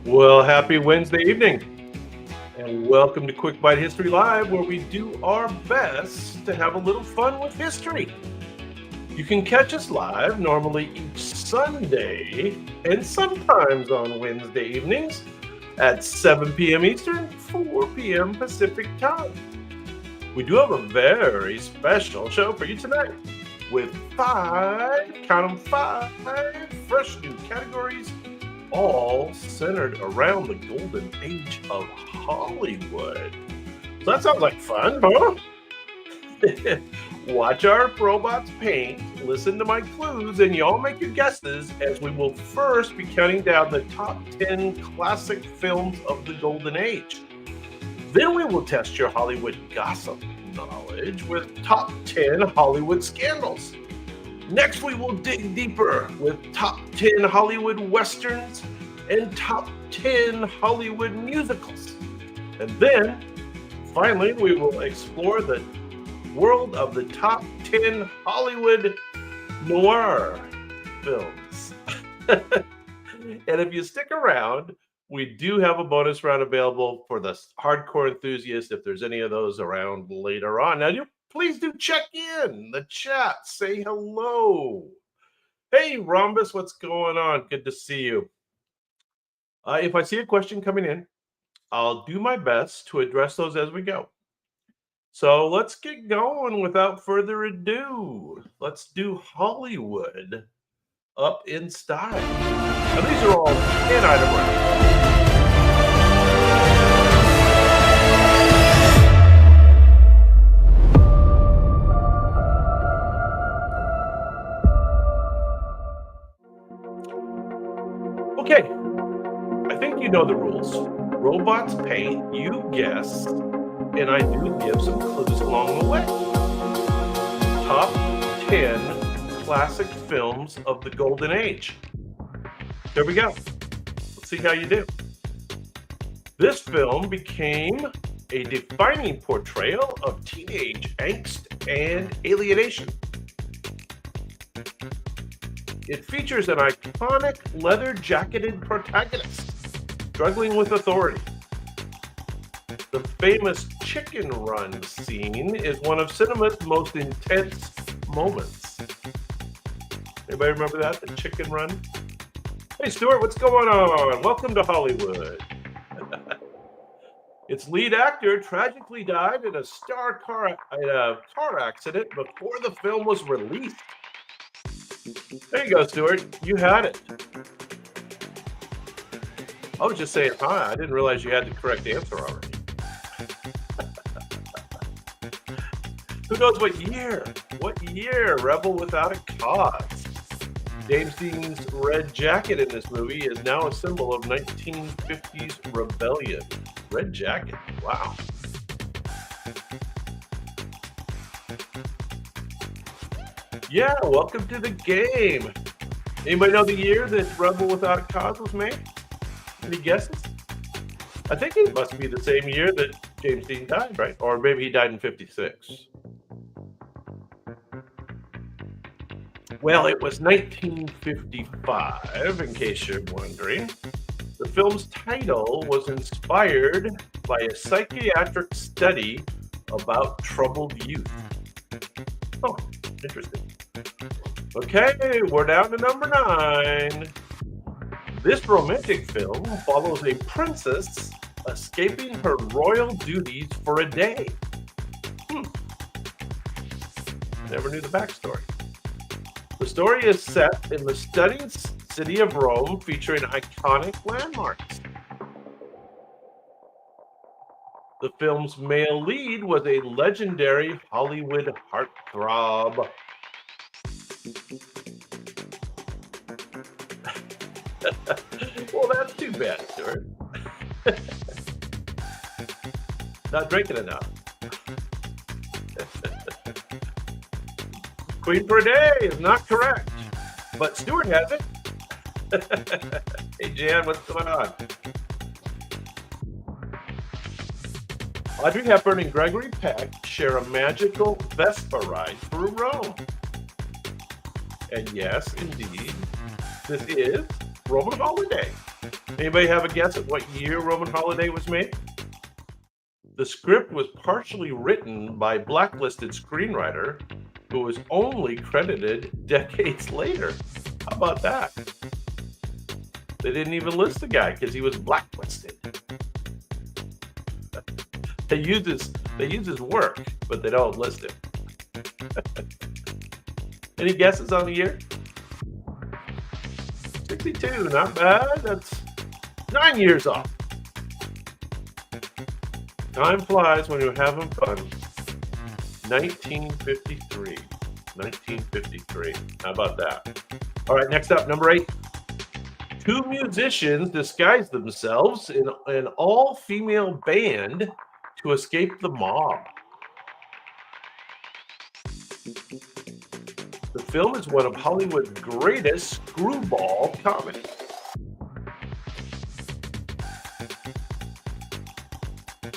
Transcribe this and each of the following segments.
Well, happy Wednesday evening, and welcome to Quick Bite History Live, where we do our best to have a little fun with history. You can catch us live normally each Sunday and sometimes on Wednesday evenings at 7 p.m. Eastern, 4 p.m. Pacific time. We do have a very special show for you tonight with count 'em, five fresh new categories, all centered around the golden age of Hollywood. So that sounds like fun, huh? Watch our robots paint, listen to my clues, and y'all make your guesses as we will first be counting down the top 10 classic films of the golden age. Then we will test your Hollywood gossip knowledge with top 10 Hollywood scandals. Next, we will dig deeper with top 10 Hollywood westerns and top 10 Hollywood musicals. And then, finally, we will explore the world of the top 10 Hollywood noir films. And if you stick around, we do have a bonus round available for the hardcore enthusiasts if there's any of those around later on. Now, please do check in the chat. Say hello. Hey, Rhombus, what's going on? Good to see you. If I see a question coming in, I'll do my best to address those as we go. So let's get going without further ado. Let's do Hollywood up in style. Now, these are all 10 item rounds. Okay, I think you know the rules. Robots paint, you guess, and I do give some clues along the way. Top 10 classic films of the golden age. There we go. Let's see how you do. This film became a defining portrayal of teenage angst and alienation. It features an iconic leather-jacketed protagonist struggling with authority. The famous chicken run scene is one of cinema's most intense moments. Anybody remember that? The chicken run? Hey, Stuart, what's going on? Welcome to Hollywood. Its lead actor tragically died in a car accident before the film was released. There you go, Stuart. You had it. I was just saying hi. I didn't realize you had the correct answer already. Who knows what year? What year? Rebel Without a Cause. James Dean's red jacket in this movie is now a symbol of 1950s rebellion. Red jacket. Wow. Yeah, welcome to the game. Anybody know the year that Rebel Without a Cause was made? Any guesses? I think it must be the same year that James Dean died, right? Or maybe he died in 56. Well, it was 1955, in case you're wondering. The film's title was inspired by a psychiatric study about troubled youth. Oh, interesting. Okay, we're down to number 9. This romantic film follows a princess escaping her royal duties for a day. Never knew the backstory. The story is set in the stunning city of Rome, featuring iconic landmarks. The film's male lead was a legendary Hollywood heartthrob. Well, that's too bad, Stuart. Not drinking enough. Queen for a Day is not correct, but Stuart has it. Hey, Jan, what's going on? Audrey Hepburn and Gregory Peck share a magical Vespa ride through Rome. And yes, indeed, this is Roman holiday. Anybody have a guess at what year Roman Holiday was made? The script was partially written by blacklisted screenwriter who was only credited decades later. How about that? They didn't even list the guy because he was blacklisted. They use his work, but they don't list him. Any guesses on the year? 62, not bad. That's 9 years off. Time flies when you're having fun. 1953. 1953. How about that? All right, next up, number 8. Two musicians disguise themselves in an all-female band to escape the mob. The film is one of Hollywood's greatest screwball comedies.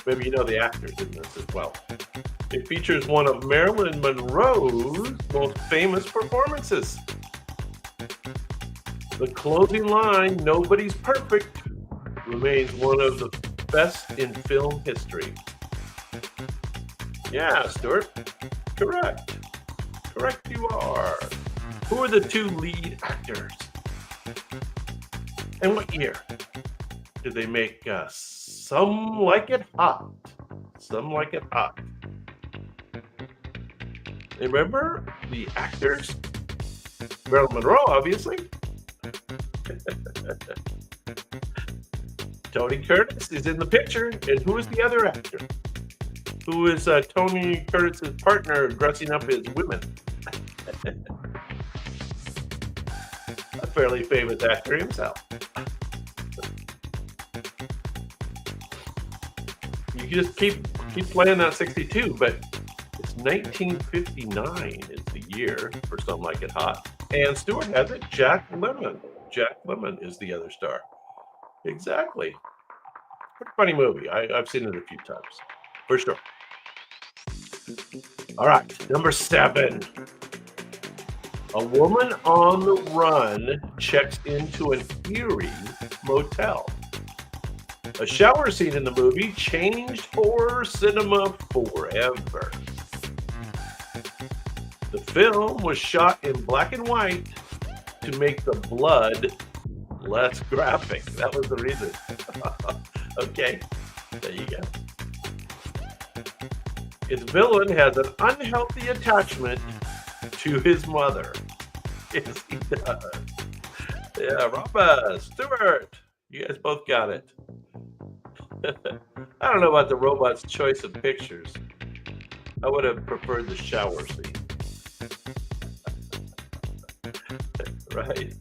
Maybe you know the actors in this as well. It features one of Marilyn Monroe's most famous performances. The closing line, "Nobody's perfect," remains one of the best in film history. Yeah, Stuart. Correct. Correct you are. Who are the two lead actors? And what year did they make Some Like It Hot? Some Like It Hot. Remember the actors? Marilyn Monroe, obviously. Tony Curtis is in the picture. And who is the other actor? Who is Tony Curtis's partner dressing up as women? A fairly famous actor himself. You can just keep playing that 62, but it's 1959 is the year for Some Like It Hot. And Stuart has it, Jack Lemmon. Jack Lemmon is the other star. Exactly. Pretty funny movie. I've seen it a few times, for sure. All right, number 7. A woman on the run checks into an eerie motel. A shower scene in the movie changed horror cinema forever. The film was shot in black and white to make the blood less graphic. That was the reason. Okay, there you go. Its villain has an unhealthy attachment to his mother. Yes, he does. Yeah, Robert, Stuart, you guys both got it. I don't know about the robot's choice of pictures. I would have preferred the shower scene. Right?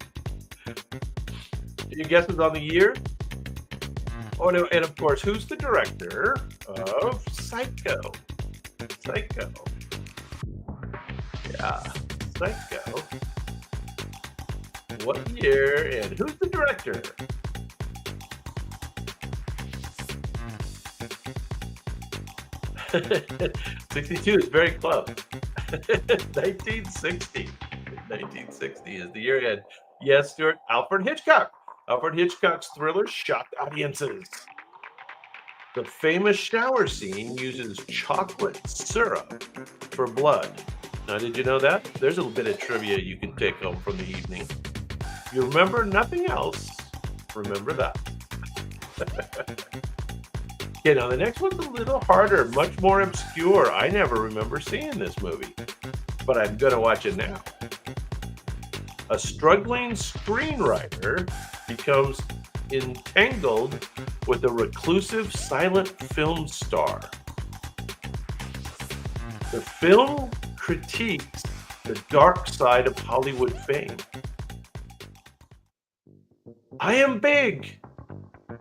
Any guesses on the year? Oh, no, and of course, who's the director of Psycho? Psycho. Yeah, Psycho. What year and who's the director? '62 is very close. 1960. 1960 is the year end. Yes, Stuart. Alfred Hitchcock. Alfred Hitchcock's thriller shocked audiences. The famous shower scene uses chocolate syrup for blood. Now, did you know that? There's a little bit of trivia you can take home from the evening. If you remember nothing else, remember that. Okay, now the next one's a little harder, much more obscure. I never remember seeing this movie, but I'm going to watch it now. A struggling screenwriter becomes entangled with a reclusive silent film star. The film critiques the dark side of Hollywood fame. I Am Big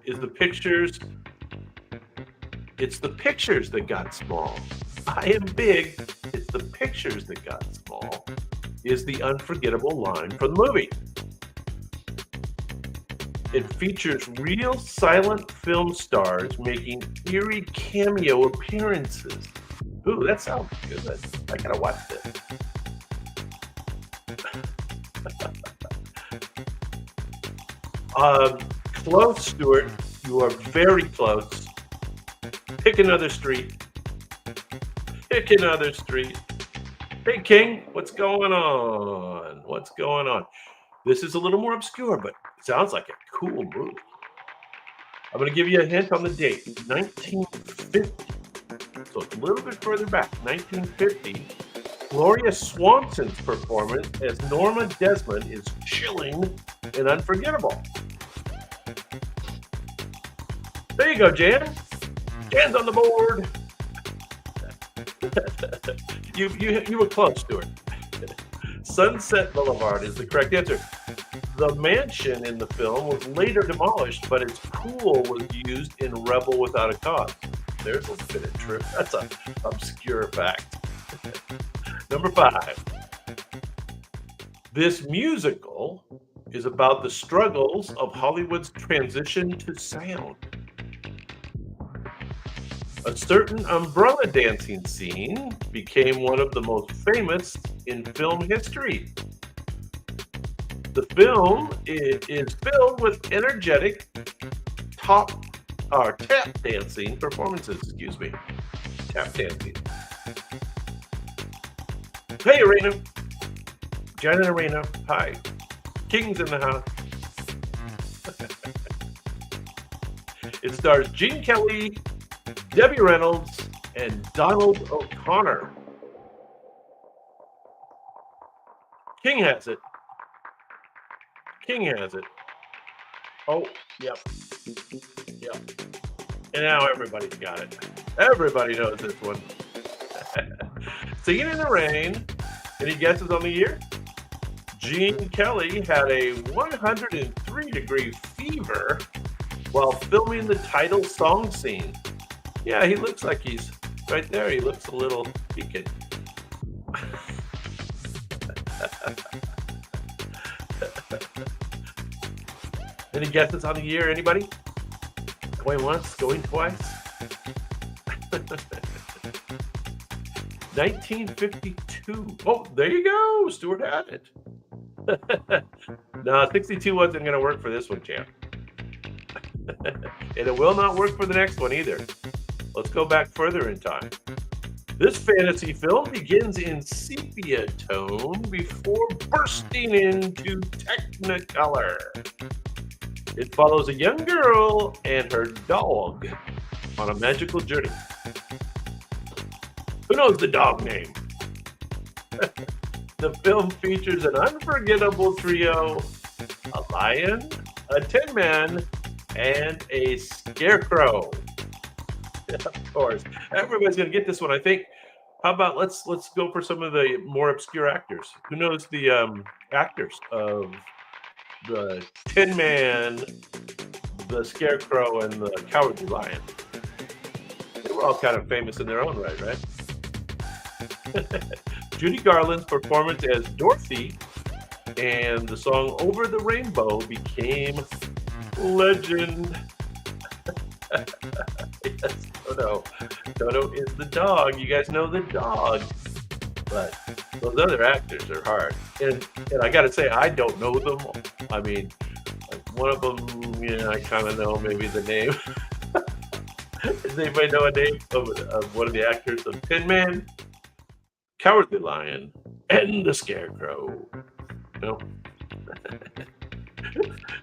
is the pictures. It's the pictures that got small. I am big. It's the pictures that got small is the unforgettable line from the movie. It features real silent film stars making eerie cameo appearances. Ooh, that sounds good. I gotta watch this. Close, Stuart. You are very close. Pick another street. Pick another street. Hey, King, what's going on? What's going on? This is a little more obscure, but it sounds like a cool movie. I'm going to give you a hint on the date 1950. So it's a little bit further back, 1950. Gloria Swanson's performance as Norma Desmond is chilling and unforgettable. There you go, Jan. Jan's on the board. You were close, Stuart. Sunset Boulevard is the correct answer. The mansion in the film was later demolished, but its pool was used in Rebel Without a Cause. There's a bit of trip. That's an obscure fact. Number 5. This musical is about the struggles of Hollywood's transition to sound. A certain umbrella dancing scene became one of the most famous in film history. The film is filled with energetic tap dancing performances. Tap dancing. Hey, Arena. Janet Arena. Hi. King's in the house. It stars Gene Kelly, Debbie Reynolds, and Donald O'Connor. King has it. King has it. Oh, yep. Yep. And now everybody's got it. Everybody knows this one. Singing in the Rain. Any guesses on the year? Gene Kelly had a 103-degree fever while filming the title song scene. Yeah, he looks like he's right there. He looks a little peaked. Any guesses on the year? Anybody? Going once, going twice? 1952. Oh, there you go. Stuart had it. No, 62 wasn't going to work for this one, champ. And it will not work for the next one either. Let's go back further in time. This fantasy film begins in sepia tone before bursting into Technicolor. It follows a young girl and her dog on a magical journey. Who knows the dog name? The film features an unforgettable trio, a lion, a tin man, and a scarecrow. Of course. Everybody's going to get this one, I think. How about let's go for some of the more obscure actors. Who knows the actors of the Tin Man, the Scarecrow, and the Cowardly Lion? They were all kind of famous in their own right? Judy Garland's performance as Dorothy and the song Over the Rainbow became legend. Yes, Toto is the dog. You guys know the dog. But those other actors are hard. And I got to say, I don't know them. I mean, like one of them, I kind of know maybe the name. Does anybody know a name of one of the actors of Tin Man, Cowardly Lion, and the Scarecrow? No?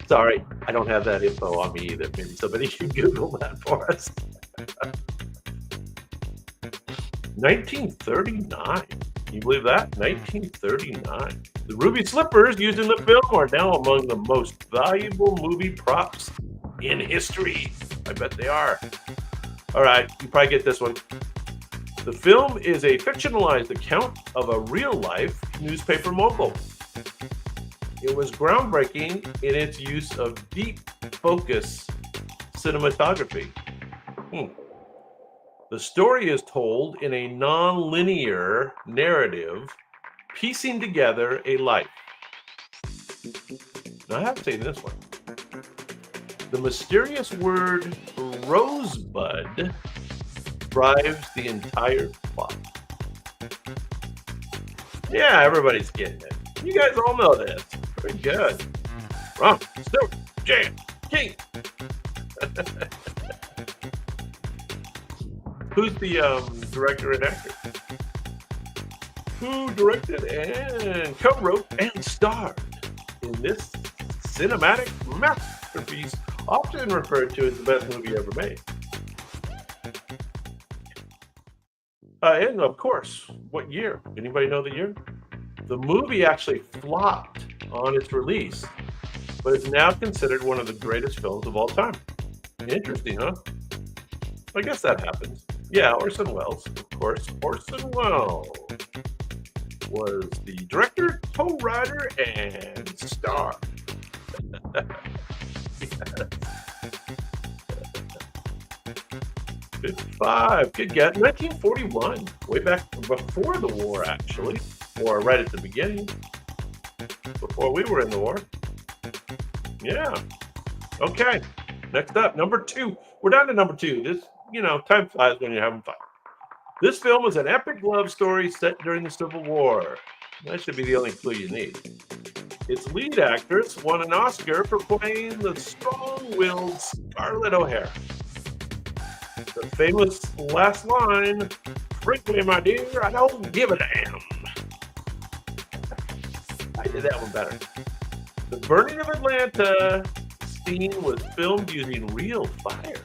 Sorry, I don't have that info on me either. Maybe somebody can Google that for us. 1939. Can you believe that? 1939. The ruby slippers used in the film are now among the most valuable movie props in history. I bet they are. All right, you probably get this one. The film is a fictionalized account of a real-life newspaper mogul. It was groundbreaking in its use of deep focus cinematography. The story is told in a non-linear narrative, piecing together a life. Now, I have to say this one. The mysterious word rosebud drives the entire plot. Yeah, everybody's getting it. You guys all know this. Very good. Ron, Stuart, Jan, King. Who's the director and actor? Who directed and co-wrote and starred in this cinematic masterpiece, often referred to as the best movie ever made? And of course, what year? Anybody know the year? The movie actually flopped on its release, but is now considered one of the greatest films of all time. Interesting, huh? I guess that happens. Yeah, Orson Welles, of course. Orson Welles was the director, co-writer, and star. Yes. 55. Good guess. 1941. Way back before the war, actually. Or right at the beginning. Before we were in the war. Yeah. Okay. Next up, number 2. We're down to number 2. This, time flies when you're having fun. This film is an epic love story set during the Civil War. That should be the only clue you need. Its lead actress won an Oscar for playing the strong-willed Scarlett O'Hara. The famous last line, "Frankly, my dear, I don't give a damn." I did that one better. The burning of Atlanta scene was filmed using real fire.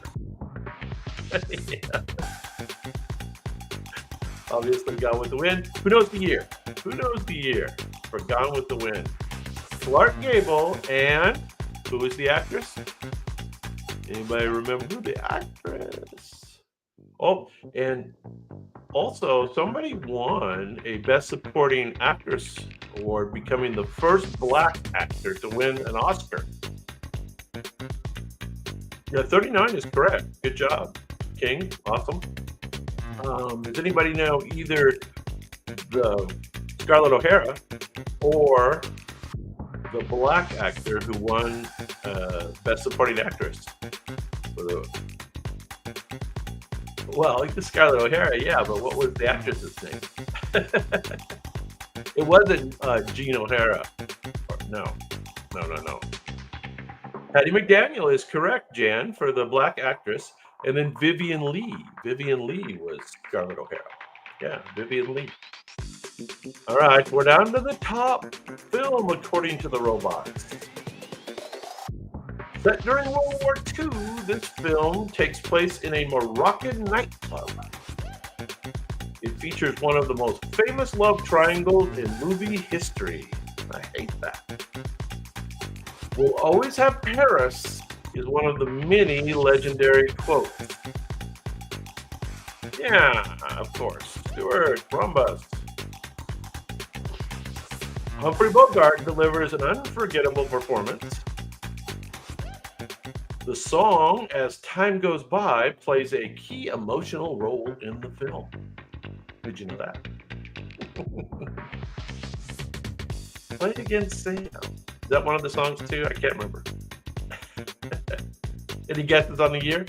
Yeah. Obviously, Gone with the Wind. Who knows the year? Who knows the year for Gone with the Wind? Clark Gable and who was the actress? Anybody remember who the actress? Oh, and also somebody won a Best Supporting Actress award, becoming the first Black actor to win an Oscar. Yeah, 39 is correct. Good job, King. Awesome. Does anybody know either the Scarlett O'Hara or the Black actor who won Best Supporting Actress? Well, like the Scarlett O'Hara, yeah, but what was the actress's name? It wasn't Jean O'Hara. No. Hattie McDaniel is correct, Jan, for the Black actress. And then Vivian Lee. Vivian Lee was Scarlett O'Hara. Yeah, Vivian Lee. All right, we're down to the top film according to the robots. Set during World War II, this film takes place in a Moroccan nightclub. It features one of the most famous love triangles in movie history. I hate that. "We'll always have Paris" is one of the many legendary quotes. Yeah, of course. Stuart Rhombus. Humphrey Bogart delivers an unforgettable performance. The song, As Time Goes By, plays a key emotional role in the film. Did you know that? Play It Again, Sam. Is that one of the songs too? I can't remember. Any guesses on the year?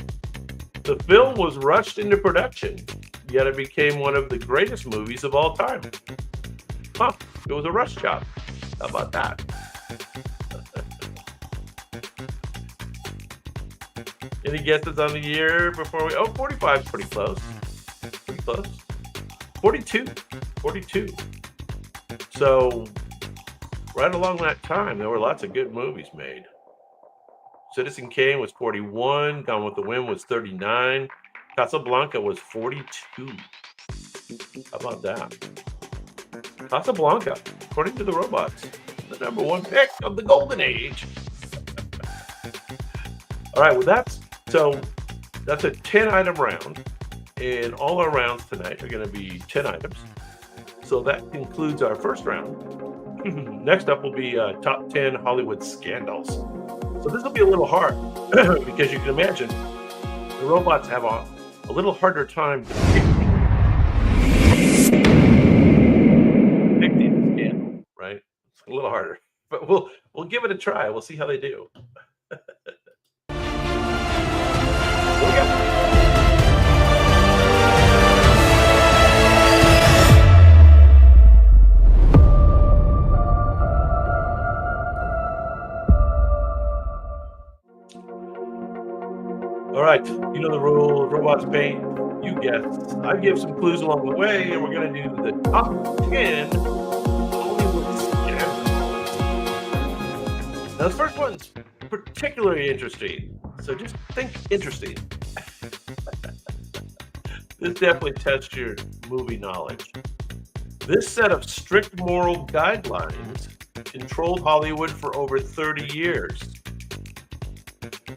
The film was rushed into production, yet it became one of the greatest movies of all time. Huh, it was a rush job. How about that? Any guesses on the year before we... 45 is pretty close. Pretty close. 42. So, right along that time, there were lots of good movies made. Citizen Kane was 41. Gone with the Wind was 39. Casablanca was 42. How about that? Casablanca, according to the robots, the number one pick of the Golden Age. All right, well, that's a 10-item round, and all our rounds tonight are going to be 10 items. So that concludes our first round. Next up will be top 10 Hollywood scandals. So this will be a little hard because you can imagine the robots have a little harder time to pick the scandal, right? It's a little harder, but we'll give it a try. We'll see how they do. Here we go. All right, you know the rule. Robots paint. You guess. I give some clues along the way, and we're going to do the top 10 Hollywood scandals. Now, the first one's particularly interesting. So just think interesting. This definitely tests your movie knowledge. This set of strict moral guidelines controlled Hollywood for over 30 years.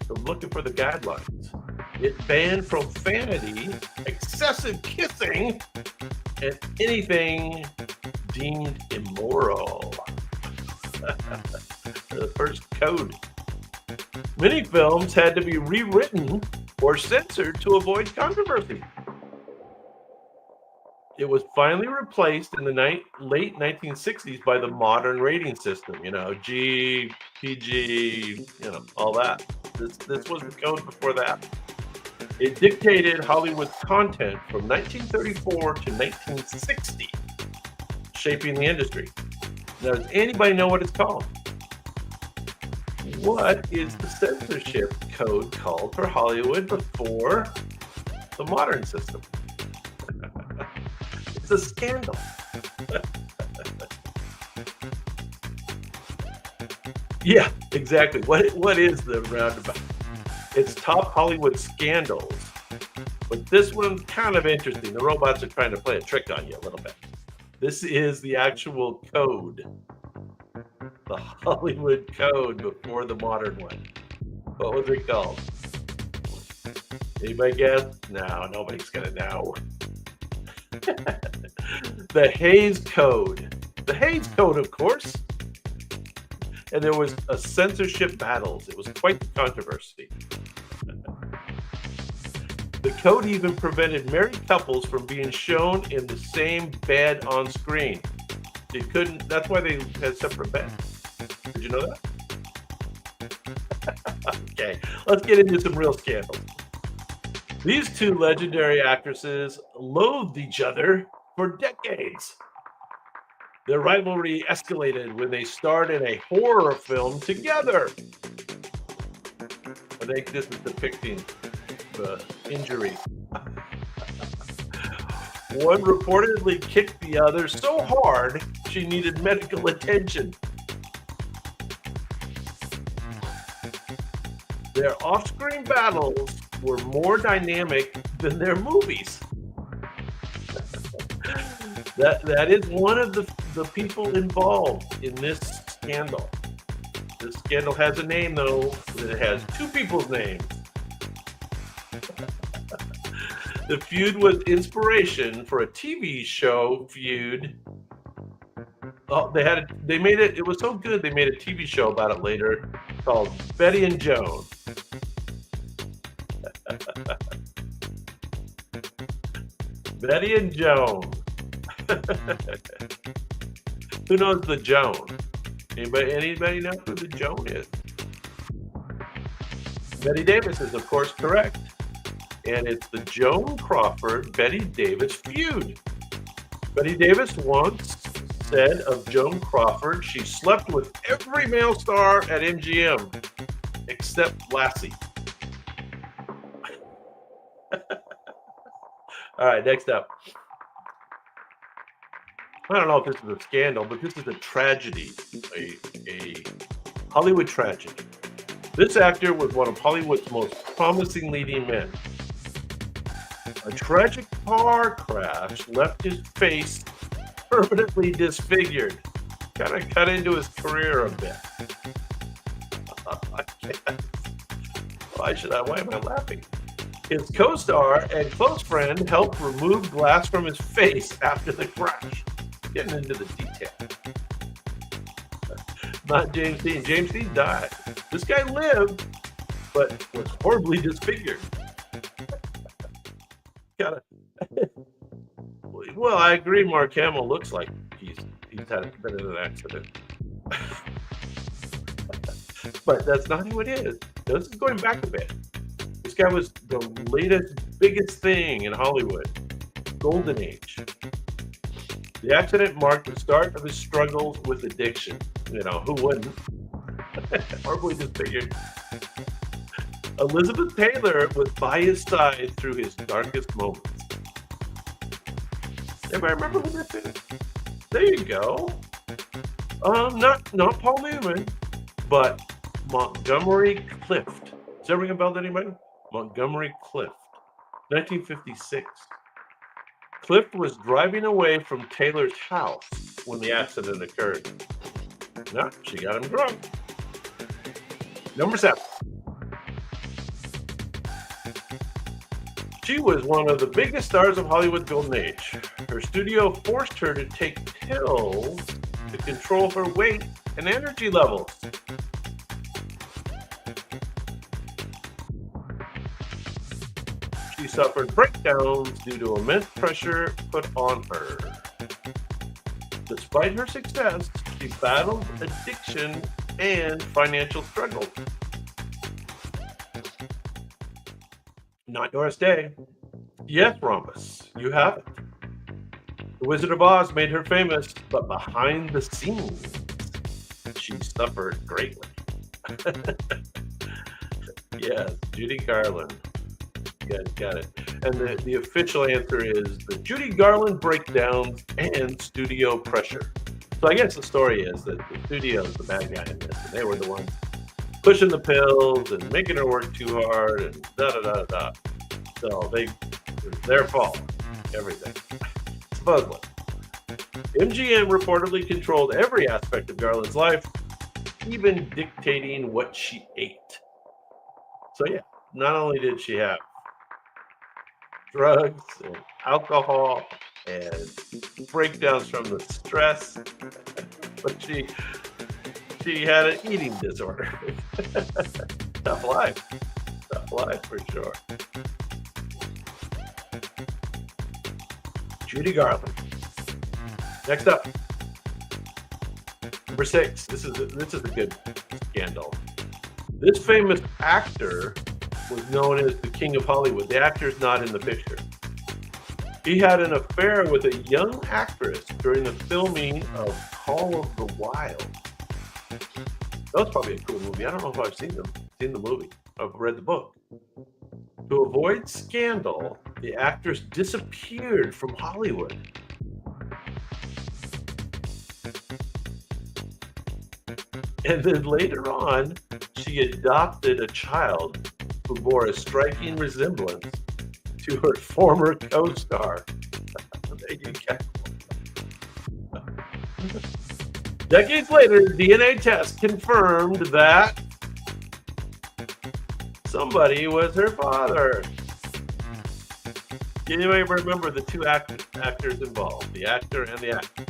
So looking for the guidelines. It banned profanity, excessive kissing, and anything deemed immoral. The first code. Many films had to be rewritten or censored to avoid controversy. It was finally replaced in the late 1960s by the modern rating system, G, PG, all that. This was the code before that. It dictated Hollywood's content from 1934 to 1960, shaping the industry. Now, does anybody know what it's called? What is the censorship code called for Hollywood before the modern system? It's a scandal. Yeah, exactly. What is the roundabout? It's top Hollywood scandals. But this one's kind of interesting. The robots are trying to play a trick on you a little bit. This is the actual code. The Hollywood code before the modern one. What was it called? Anybody guess? No, nobody's gonna know. The Hays Code. The Hays Code, of course. And there was a censorship battles. It was quite the controversy. The code even prevented married couples from being shown in the same bed on screen. They couldn't. That's why they had separate beds. Did you know that? Okay, let's get into some real scandals. These two legendary actresses loathed each other for decades. Their rivalry escalated when they starred in a horror film together. I think this is depicting the injury. One reportedly kicked the other so hard she needed medical attention. Their off-screen battles were more dynamic than their movies. That is one of the people involved in this scandal. This scandal has a name, though. It has two people's names. The feud was inspiration for a TV show feud. Oh, they made it. It was so good they made a TV show about it later called Betty and Joan. Betty and Joan. Who knows the Joan? Anybody know who the Joan is? Betty Davis is, of course, correct. And it's the Joan Crawford Betty Davis feud. Betty Davis once said of Joan Crawford, she slept with every male star at MGM except Lassie. All right, next up. I don't know if this is a scandal, but this is a tragedy, a Hollywood tragedy. This actor was one of Hollywood's most promising leading men. A tragic car crash left his face permanently disfigured. Kind of cut into his career a bit. Why am I laughing? His co-star and close friend helped remove glass from his face after the crash. Getting into the detail. Not James Dean. James Dean died. This guy lived, but was horribly disfigured. Well, I agree. Mark Hamill looks like he's been in an accident, but that's not who it is. This is going back a bit. This guy was the latest, biggest thing in Hollywood, golden age. The accident marked the start of his struggles with addiction. Who wouldn't? Horribly disfigured. Elizabeth Taylor was by his side through his darkest moments. Everybody remember who that is? There you go. Not Paul Newman, but Montgomery Clift. Does that ring a bell to anybody? Montgomery Clift, 1956. Clift was driving away from Taylor's house when the accident occurred. No, she got him drunk. Number 7. She was one of the biggest stars of Hollywood's golden age. Her studio forced her to take pills to control her weight and energy levels. She suffered breakdowns due to immense pressure put on her. Despite her success, she battled addiction and financial struggles. Not Doris Day. Yes, Rhombus, you have it. The Wizard of Oz made her famous, but behind the scenes, she suffered greatly. Yes, Judy Garland. You guys got it. And the official answer is the Judy Garland breakdowns and studio pressure. So I guess the story is that the studio is the bad guy in this, and they were the ones pushing the pills and making her work too hard and da-da-da-da. So it was their fault, everything, supposedly. MGM reportedly controlled every aspect of Garland's life, even dictating what she ate. So yeah, not only did she have drugs and alcohol and breakdowns from the stress, but she had an eating disorder. Tough life for sure. Judy Garland. Next up, number 6. This is a good scandal. This famous actor was known as the King of Hollywood. The actor's not in the picture. He had an affair with a young actress during the filming of Call of the Wild. That was probably a cool movie. I don't know if I've seen the movie. I've read the book. To avoid scandal, the actress disappeared from Hollywood. And then later on, she adopted a child who bore a striking resemblance to her former co-star. There you go. Decades later, DNA tests confirmed that somebody was her father. Can anybody remember the two actors involved? The actor and the actress.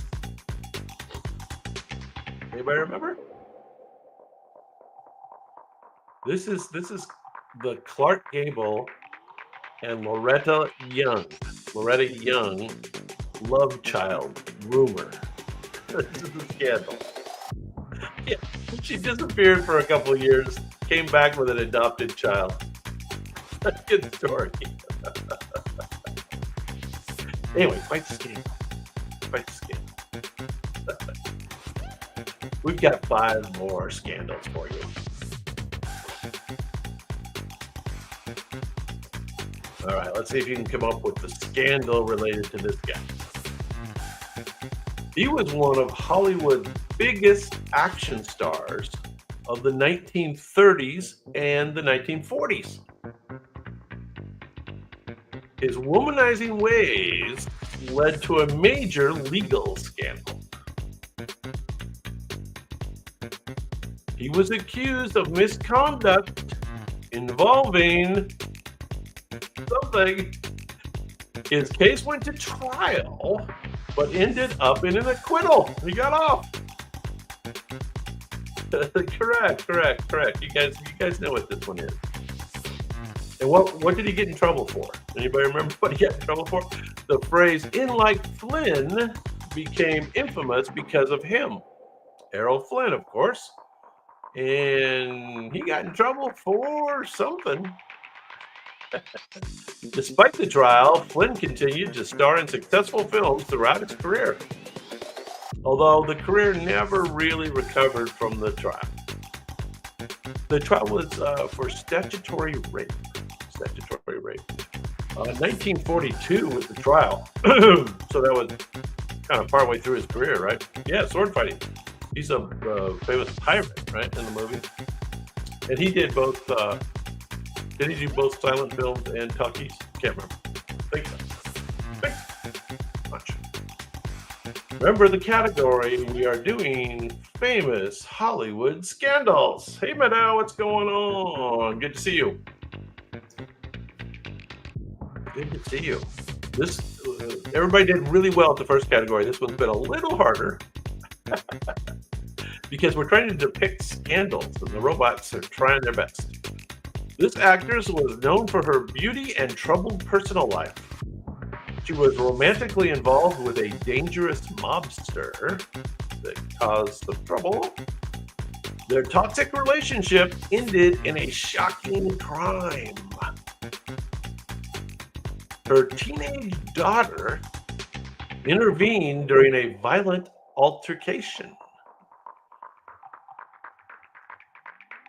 Anybody remember? This is the Clark Gable and Loretta Young love child rumor. This is a scandal. Yeah, she disappeared for a couple of years, came back with an adopted child. Good story. Anyway, quite the scandal. We've got 5 more scandals for you. All right, let's see if you can come up with the scandal related to this guy. He was one of Hollywood's biggest action stars of the 1930s and the 1940s. His womanizing ways led to a major legal scandal. He was accused of misconduct involving something. His case went to trial, but ended up in an acquittal. He got off. Correct. You guys know what this one is. And what did he get in trouble for? Anybody remember what he got in trouble for? The phrase "in like Flynn" became infamous because of him. Errol Flynn, of course. And he got in trouble for something. Despite the trial, Flynn continued to star in successful films throughout his career, although the career never really recovered from the trial. The trial was for statutory rape. Statutory rape. 1942 was the trial. So that was kind of partway through his career, right? Yeah, sword fighting. He's a famous pirate, right, in the movie. And he did both. Did he do both silent films and talkies? Can't remember. Think so. Think much. Remember the category we are doing: famous Hollywood scandals. Hey, Maddow, what's going on? Good to see you. Good to see you. This everybody did really well at the first category. This one's been a little harder because we're trying to depict scandals, and the robots are trying their best. This actress was known for her beauty and troubled personal life. She was romantically involved with a dangerous mobster that caused some trouble. Their toxic relationship ended in a shocking crime. Her teenage daughter intervened during a violent altercation.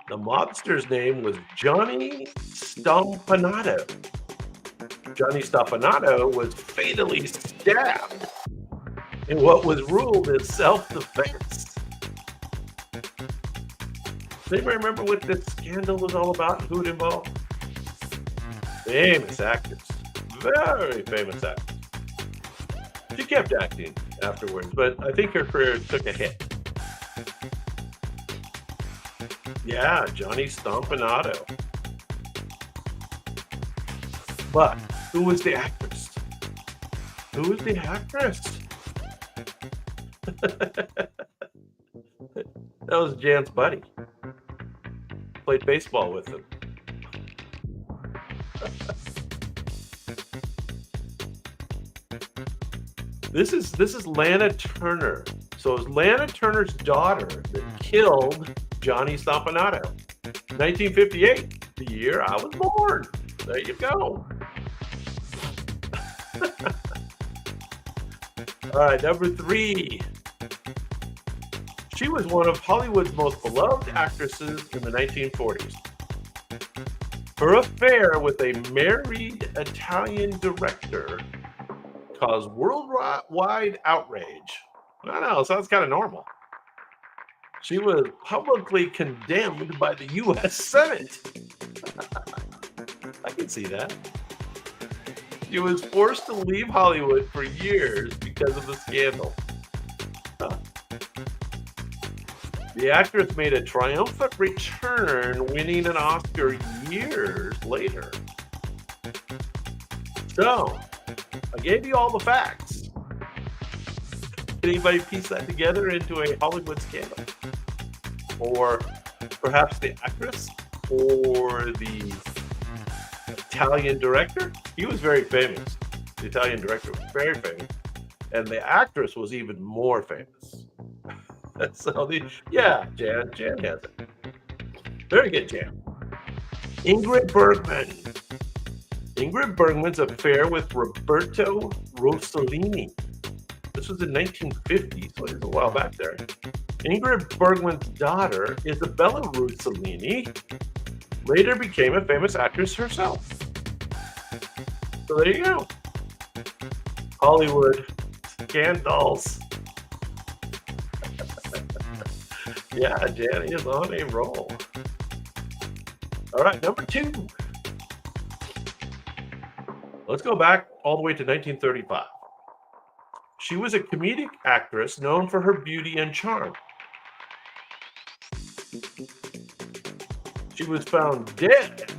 The mobster's name was Johnny Stompanato. Johnny Stompanato was fatally stabbed in what was ruled as self-defense. Does anybody remember what this scandal was all about and who it involved? Famous actress. Very famous actress. She kept acting afterwards, but I think her career took a hit. Yeah, Johnny Stompanato. But who was the actress? Who was the actress? That was Jan's buddy. Played baseball with him. This is Lana Turner. So it was Lana Turner's daughter that killed Johnny Stompanato. 1958, the year I was born. There you go. All right, number 3. She was one of Hollywood's most beloved actresses in the 1940s. Her affair with a married Italian director caused worldwide outrage. I know, sounds kind of normal. She was publicly condemned by the U.S. Senate. I can see that. She was forced to leave Hollywood for years because of the scandal. Huh. The actress made a triumphant return, winning an Oscar years later. So, I gave you all the facts. Did anybody piece that together into a Hollywood scandal? Or perhaps the actress? Or the Italian director? He was very famous. The Italian director was very famous. And the actress was even more famous. So, Jan has it. Very good, Jan. Ingrid Bergman. Ingrid Bergman's affair with Roberto Rossellini. This was in 1950, so it was a while back there. Ingrid Bergman's daughter, Isabella Rossellini, later became a famous actress herself. So there you go. Hollywood scandals. Yeah, Janny is on a roll. All right, number 2. Let's go back all the way to 1935. She was a comedic actress known for her beauty and charm. She was found dead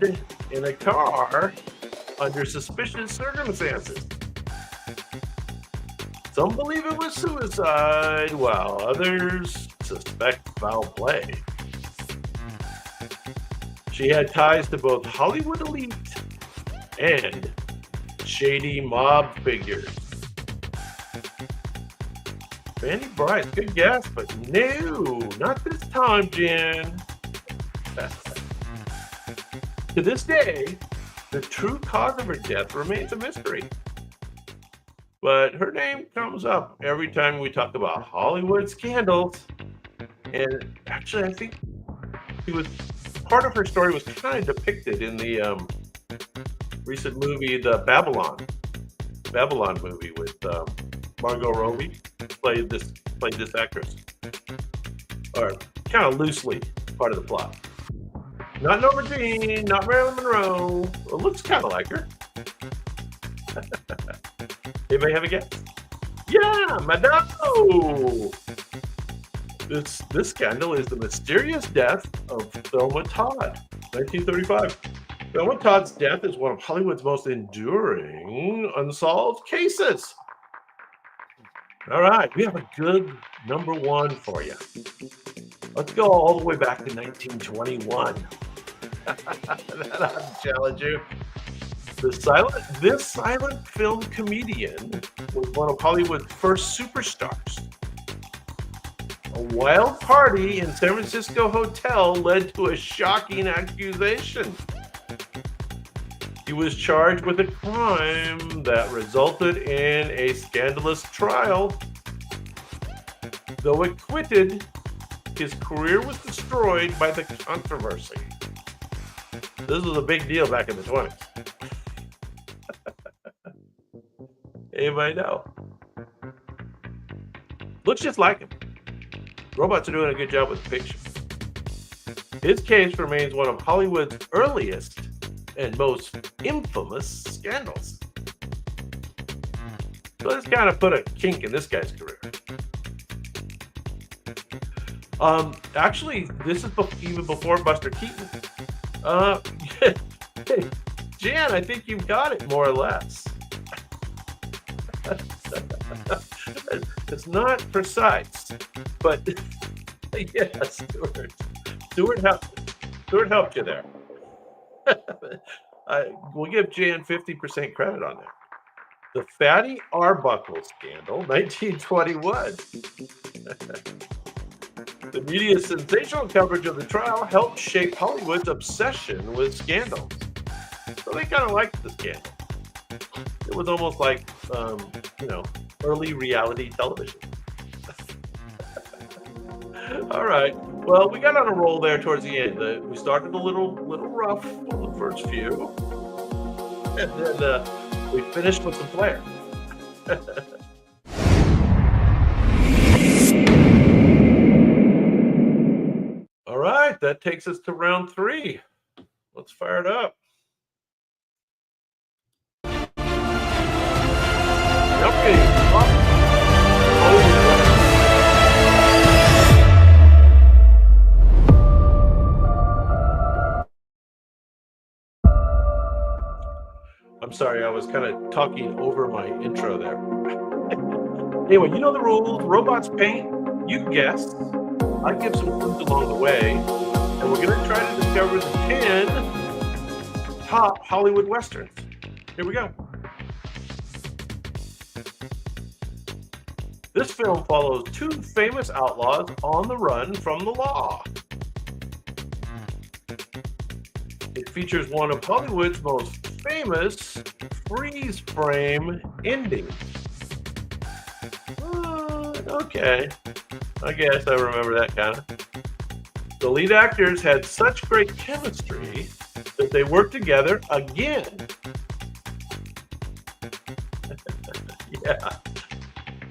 in a car under suspicious circumstances. Some believe it was suicide, while others suspect foul play. She had ties to both Hollywood elite and shady mob figures. Fanny Bright, good guess, but no, not this time, Jen. To this day, the true cause of her death remains a mystery. But her name comes up every time we talk about Hollywood scandals. And actually, I think she was part of her story was kind of depicted in the recent movie, the Babylon movie with Margot Robbie played this actress, or kind of loosely part of the plot. Not Norma Jean, not Marilyn Monroe. It looks kind of like her. Anybody have a guess? Yeah, Madonna. This scandal is the mysterious death of Thelma Todd, 1935. Thelma Todd's death is one of Hollywood's most enduring unsolved cases. All right, we have a good number one for you. Let's go all the way back to 1921. That'll challenge you. This silent film comedian was one of Hollywood's first superstars. A wild party in San Francisco hotel led to a shocking accusation. He was charged with a crime that resulted in a scandalous trial. Though acquitted, his career was destroyed by the controversy. This was a big deal back in the 20s. Anybody know? Looks just like him. Robots are doing a good job with the picture. His case remains one of Hollywood's earliest and most infamous scandals. So let's kind of put a kink in this guy's career. Actually, this is even before Buster Keaton. Jan, I think you've got it more or less. It's not precise, but yeah, Stuart helped you there. We'll give Jan 50% credit on that. The Fatty Arbuckle scandal, 1921. The media's sensational coverage of the trial helped shape Hollywood's obsession with scandals. So they kind of liked the scandal. It was almost like, early reality television. All right. Well, we got on a roll there towards the end. We started a little rough on the first few, and then we finished with some flair. All right, that takes us to round 3. Let's fire it up. Okay. I'm sorry, I was kind of talking over my intro there. Anyway, you know the rules. Robots paint, you guess. I give some clues along the way, and we're going to try to discover the 10 top Hollywood Westerns. Here we go. This film follows 2 famous outlaws on the run from the law. It features one of Hollywood's most famous freeze frame endings. Okay, I guess I remember that kind of. The lead actors had such great chemistry that they worked together again. Yeah.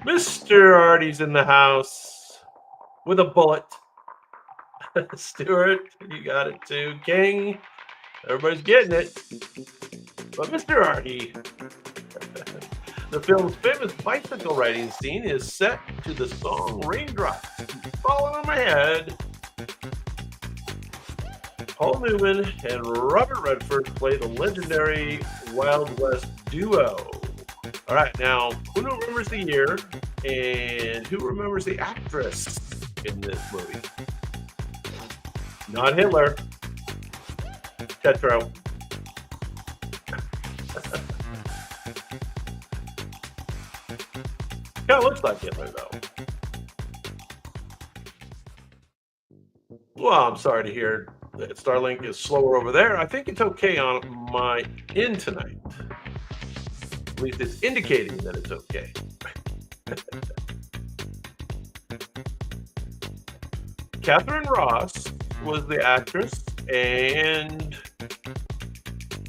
Mr. Artie's in the house with a bullet. Stuart, you got it too. King, everybody's getting it. But Mr. Artie, the film's famous bicycle riding scene is set to the song Raindrops Falling on My Head. Paul Newman and Robert Redford play the legendary Wild West duo. All right, now, who remembers the year and who remembers the actress in this movie? Not Hitler. Tetro. Kind of looks like Hitler, though. Well, I'm sorry to hear that Starlink is slower over there. I think it's okay on my end tonight. At least it's indicating that it's okay. Catherine Ross was the actress And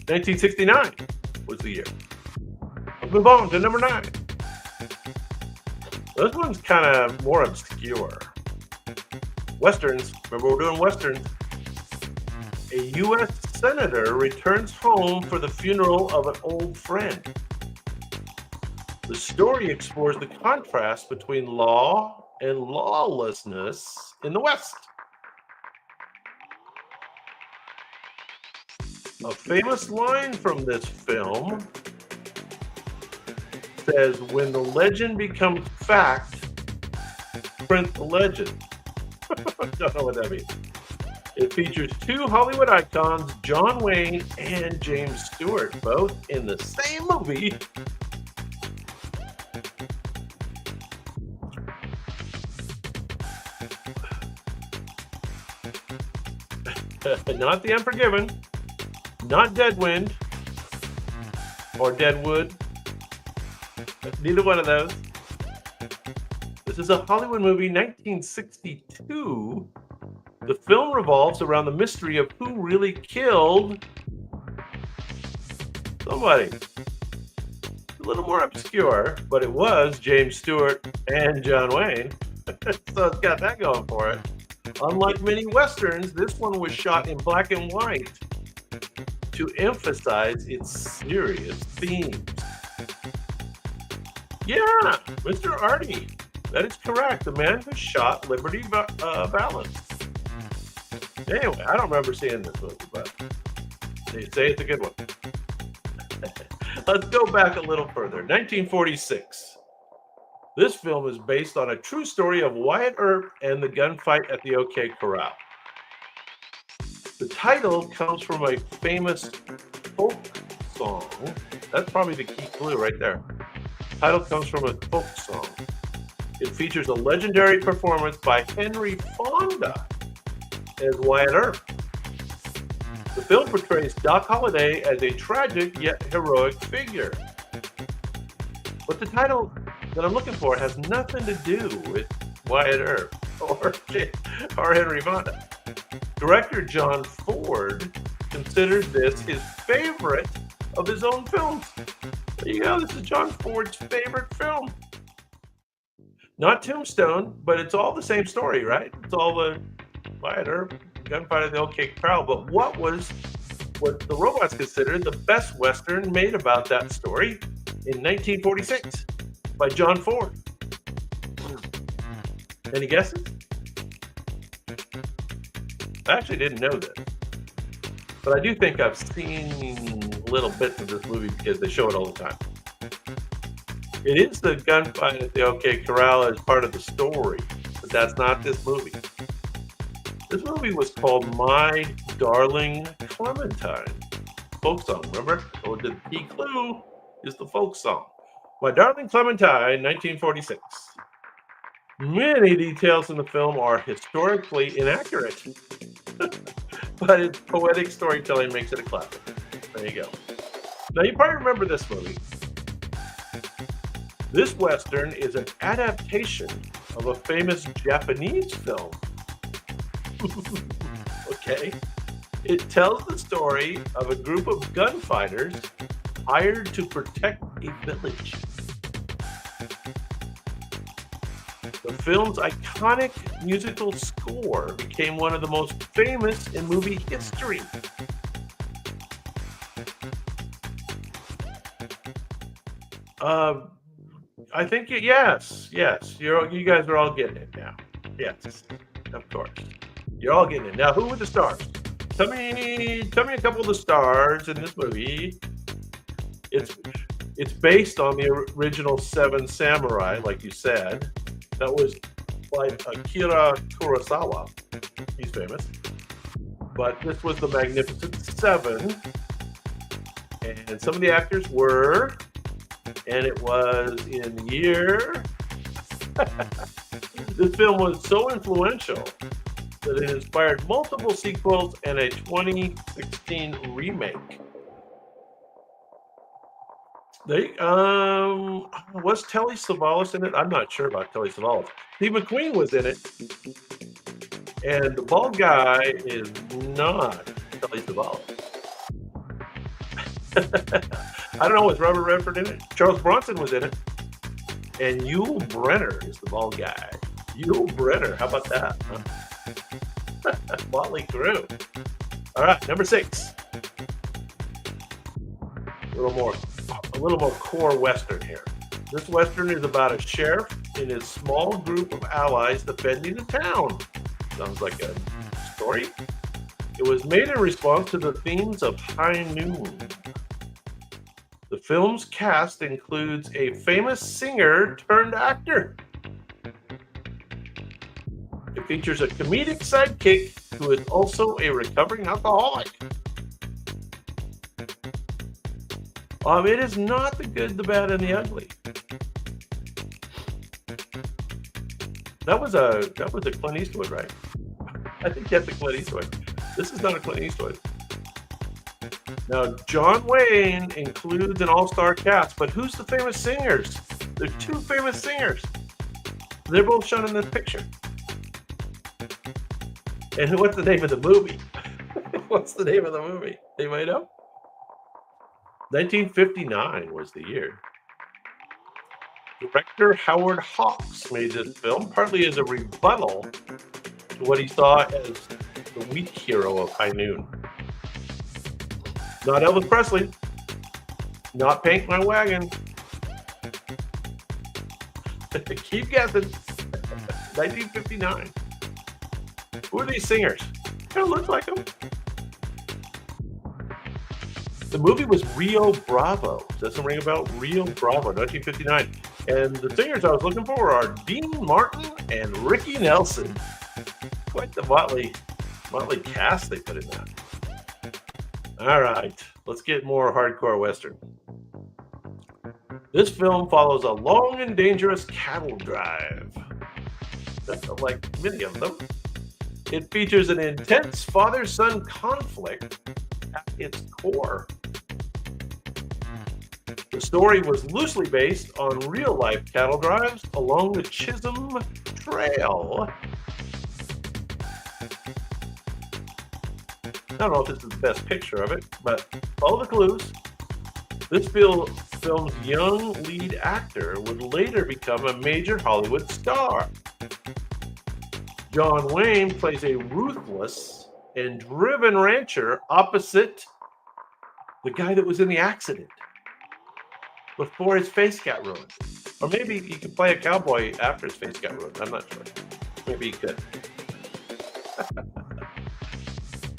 1969 was the year. Let's move on to number 9. This one's kind of more obscure. Westerns. Remember, we're doing Westerns. A U.S. senator returns home for the funeral of an old friend. The story explores the contrast between law and lawlessness in the West. A famous line from this film says, "When the legend becomes fact, print the legend." Don't know what that means. It features 2 Hollywood icons, John Wayne and James Stewart, both in the same movie. Not The Unforgiven, not Deadwind or Deadwood. Neither one of those. This is a Hollywood movie, 1962. The film revolves around the mystery of who really killed somebody. A little more obscure, but it was James Stewart and John Wayne. So it's got that going for it. Unlike many Westerns, this one was shot in black and white to emphasize its serious themes. Yeah, Mr. Artie. That is correct. The man who shot Liberty Valance. Anyway, I don't remember seeing this movie, but they say it's a good one. Let's go back a little further. 1946. This film is based on a true story of Wyatt Earp and the gunfight at the OK Corral. The title comes from a famous folk song. That's probably the key clue right there. The title comes from a folk song. It features a legendary performance by Henry Fonda as Wyatt Earp. The film portrays Doc Holliday as a tragic yet heroic figure. But the title that I'm looking for has nothing to do with Wyatt Earp or Henry Fonda. Director John Ford considers this his favorite of his own films. There you go, this is John Ford's favorite film. Not Tombstone, but it's all the same story, right? It's all the Wyatt Earp gunfight at the OK Corral. But what the robots considered the best Western made about that story in 1946 by John Ford? Any guesses? I actually didn't know this, but I do think I've seen little bits of this movie because they show it all the time. It is the gunfight at the OK Corral as part of the story, but that's not this movie. This movie was called My Darling Clementine. Folk song, remember? So the key clue is the folk song. My Darling Clementine, 1946. Many details in the film are historically inaccurate, but its poetic storytelling makes it a classic. There you go. Now, you probably remember this movie. This Western is an adaptation of a famous Japanese film. Okay. It tells the story of a group of gunfighters hired to protect a village. The film's iconic musical score became one of the most famous in movie history. I think yes. You guys are all getting it now. Yes, of course. You're all getting it. Now, who were the stars? Tell me a couple of the stars in this movie. It's based on the original Seven Samurai, like you said. That was by Akira Kurosawa. He's famous. But this was the Magnificent Seven. And some of the actors were, and it was in the year. This film was so influential that it inspired multiple sequels and a 2016 remake. Was Telly Savalas in it? I'm not sure about Telly Savalas. Steve McQueen was in it. And the bald guy is not Shelley Duvall. I don't know, was Robert Redford in it? Charles Bronson was in it. And Yul Brynner is the bald guy. Yul Brynner, how about that? Huh? Motley Crue. All right, number 6. A little more core Western here. This Western is about a sheriff and his small group of allies defending a town. Sounds like a story. It was made in response to the themes of High Noon. The film's cast includes a famous singer turned actor. It features a comedic sidekick who is also a recovering alcoholic. It is not the good, the bad, and the ugly. That was a Clint Eastwood, right? I think that's a Clint Eastwood. This is not a Clint Eastwood. Now, John Wayne includes an all-star cast, but who's the famous singers? There are 2 famous singers. They're both shown in this picture. And what's the name of the movie? What's the name of the movie? Anybody know? 1959 was the year. Director Howard Hawks made this film partly as a rebuttal to what he saw as the weak hero of High Noon. Not Elvis Presley. Not Paint My Wagon. Keep guessing. 1959. Who are these singers? Kind of looks like them. The movie was Rio Bravo. Does that ring a bell? Rio Bravo, 1959. And the singers I was looking for are Dean Martin and Ricky Nelson. Quite the motley cast they put in that. All right, let's get more hardcore Western. This film follows a long and dangerous cattle drive. Like many of them. It features an intense father-son conflict at its core. The story was loosely based on real-life cattle drives along the Chisholm Trail. I don't know if this is the best picture of it, but follow the clues. This film's young lead actor would later become a major Hollywood star. John Wayne plays a ruthless and driven rancher opposite the guy that was in the accident before his face got ruined. Or maybe he could play a cowboy after his face got ruined. I'm not sure. Maybe he could.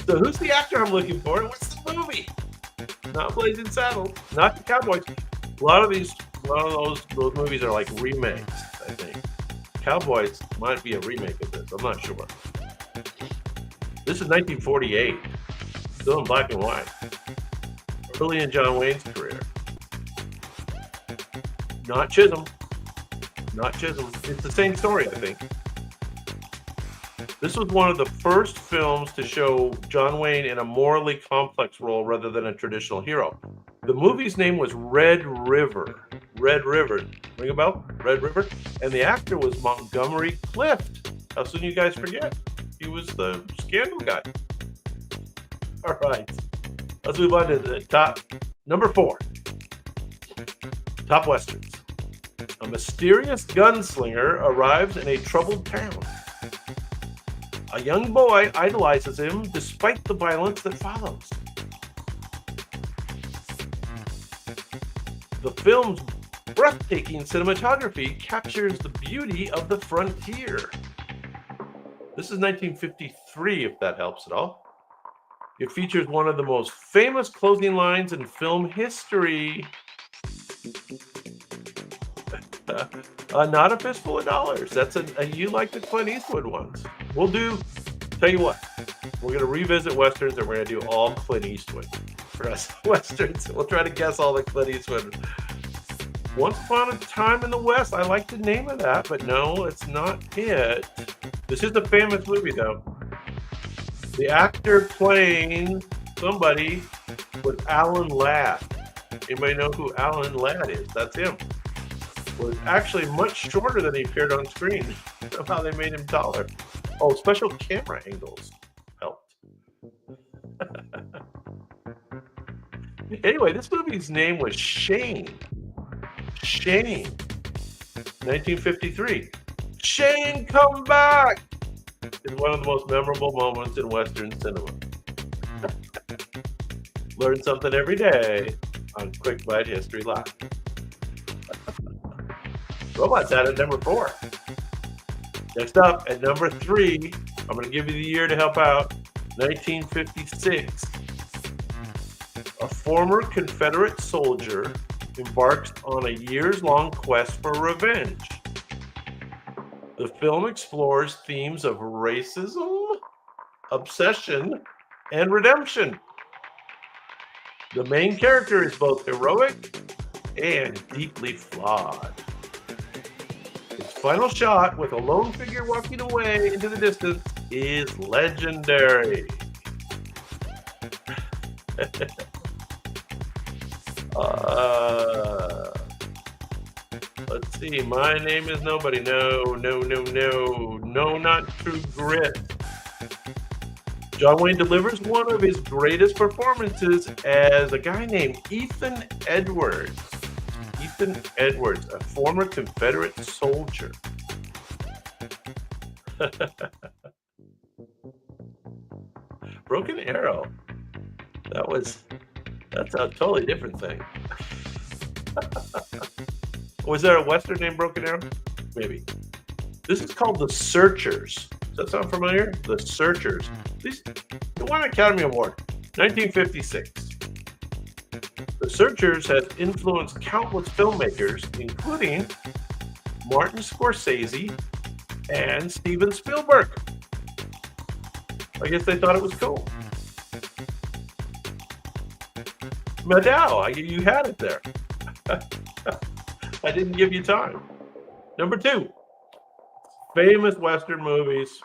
So who's the actor I'm looking for, and what's the movie? Not Blazing Saddles, not the Cowboys. A lot of those movies are like remakes, I think. Cowboys might be a remake of this. I'm not sure. This is 1948, still in black and white. Early in John Wayne's career. Not Chisholm. Not Chisholm. It's the same story, I think. This was one of the first films to show John Wayne in a morally complex role rather than a traditional hero. The movie's name was Red River. Red River. Ring a bell? Red River? And the actor was Montgomery Clift. How soon you guys forget? He was the scandal guy. All right. Let's move on to the top. Number 4. Top Westerns. A mysterious gunslinger arrives in a troubled town. A young boy idolizes him despite the violence that follows. The film's breathtaking cinematography captures the beauty of the frontier. This is 1953, if that helps at all. It features one of the most famous closing lines in film history. Not a fistful of dollars. That's you like the Clint Eastwood ones. We'll do, tell you what, we're going to revisit Westerns and we're going to do all Clint Eastwood for us Westerns. We'll try to guess all the Clint Eastwood. Once Upon a Time in the West, I like the name of that, but no, it's not it. This is a famous movie, though. The actor playing somebody was Alan Ladd. Anybody know who Alan Ladd is? That's him. Was actually much shorter than he appeared on screen. Somehow they made him taller. Oh, special camera angles helped. Anyway, this movie's name was Shane. Shane, 1953. Shane, come back! Is one of the most memorable moments in Western cinema. Learn something every day on Quick Bite History Live. Robots out at number 4. Next up, at number 3, I'm going to give you the year to help out. 1956. A former Confederate soldier embarks on a years-long quest for revenge. The film explores themes of racism, obsession, and redemption. The main character is both heroic and deeply flawed. Its final shot, with a lone figure walking away into the distance, is legendary. Let's see. My Name is Nobody. No, not True Grit. John Wayne delivers one of his greatest performances as a guy named Ethan Edwards. Ethan Edwards, a former Confederate soldier. Broken Arrow. That's a totally different thing. Was there a Western named Broken Arrow? Maybe. This is called The Searchers. Does that sound familiar? The Searchers. It won an Academy Award, 1956. The Searchers has influenced countless filmmakers, including Martin Scorsese and Steven Spielberg. I guess they thought it was cool. Maddow, you had it there. I didn't give you time. Number 2, famous Western movies.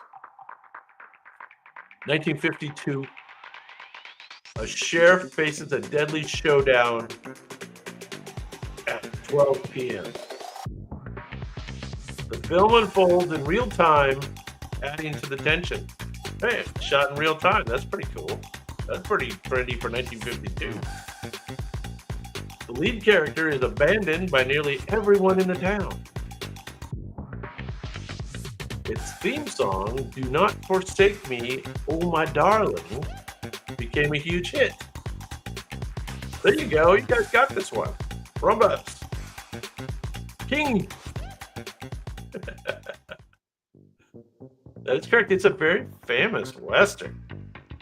1952. A sheriff faces a deadly showdown at 12 p.m. The film unfolds in real time, adding to the tension. Hey, shot in real time. That's pretty cool. That's pretty trendy for 1952. The lead character is abandoned by nearly everyone in the town. Its theme song, Do Not Forsake Me, Oh My Darling, became a huge hit. There you go. You guys got this one. Robots. King. That is correct. It's a very famous Western.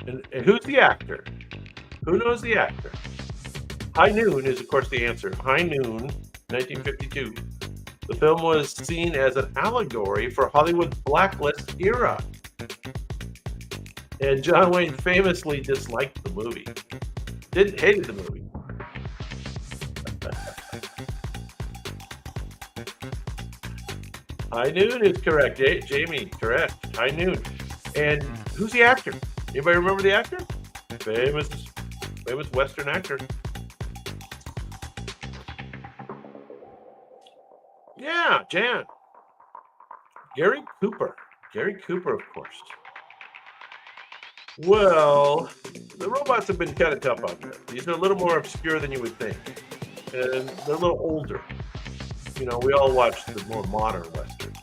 And who's the actor? Who knows the actor? High Noon is, of course, the answer. High Noon, 1952. The film was seen as an allegory for Hollywood's blacklist era. And John Wayne famously disliked the movie. Hated the movie. High Noon is correct. Jamie, correct. High Noon. And who's the actor? Anybody remember the actor? Famous Western actor. Yeah, Jan. Gary Cooper. Gary Cooper, of course. Well, the robots have been kind of tough on this. These are a little more obscure than you would think. And they're a little older. You know, we all watch the more modern Westerns.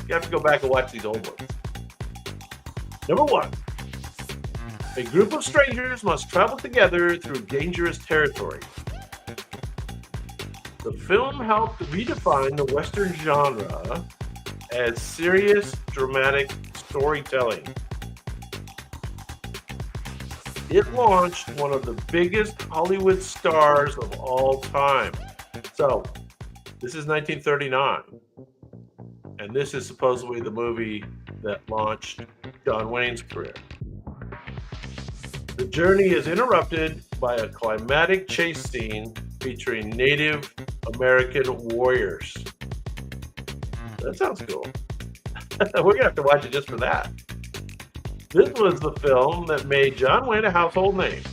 You have to go back and watch these old ones. Number 1. A group of strangers must travel together through dangerous territory. The film helped redefine the Western genre as serious, dramatic storytelling. It launched one of the biggest Hollywood stars of all time. So, this is 1939, and this is supposedly the movie that launched John Wayne's career. The journey is interrupted by a climatic chase scene featuring Native American warriors. That sounds cool. We're going to have to watch it just for that. This was the film that made John Wayne a household name.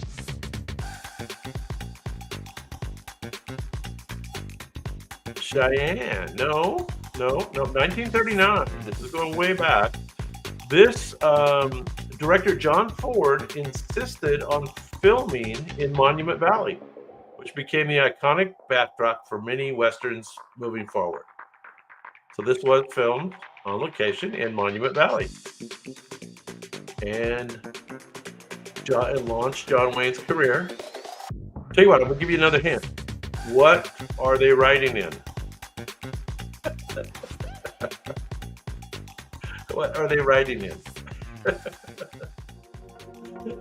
Cheyenne, no. No, no, 1939. This is going way back. This director John Ford insisted on filming in Monument Valley, which became the iconic backdrop for many westerns moving forward. So this was filmed on location in Monument Valley, and it launched John Wayne's career. Tell you what, I'm gonna give you another hint. What are they writing in? What are they writing in?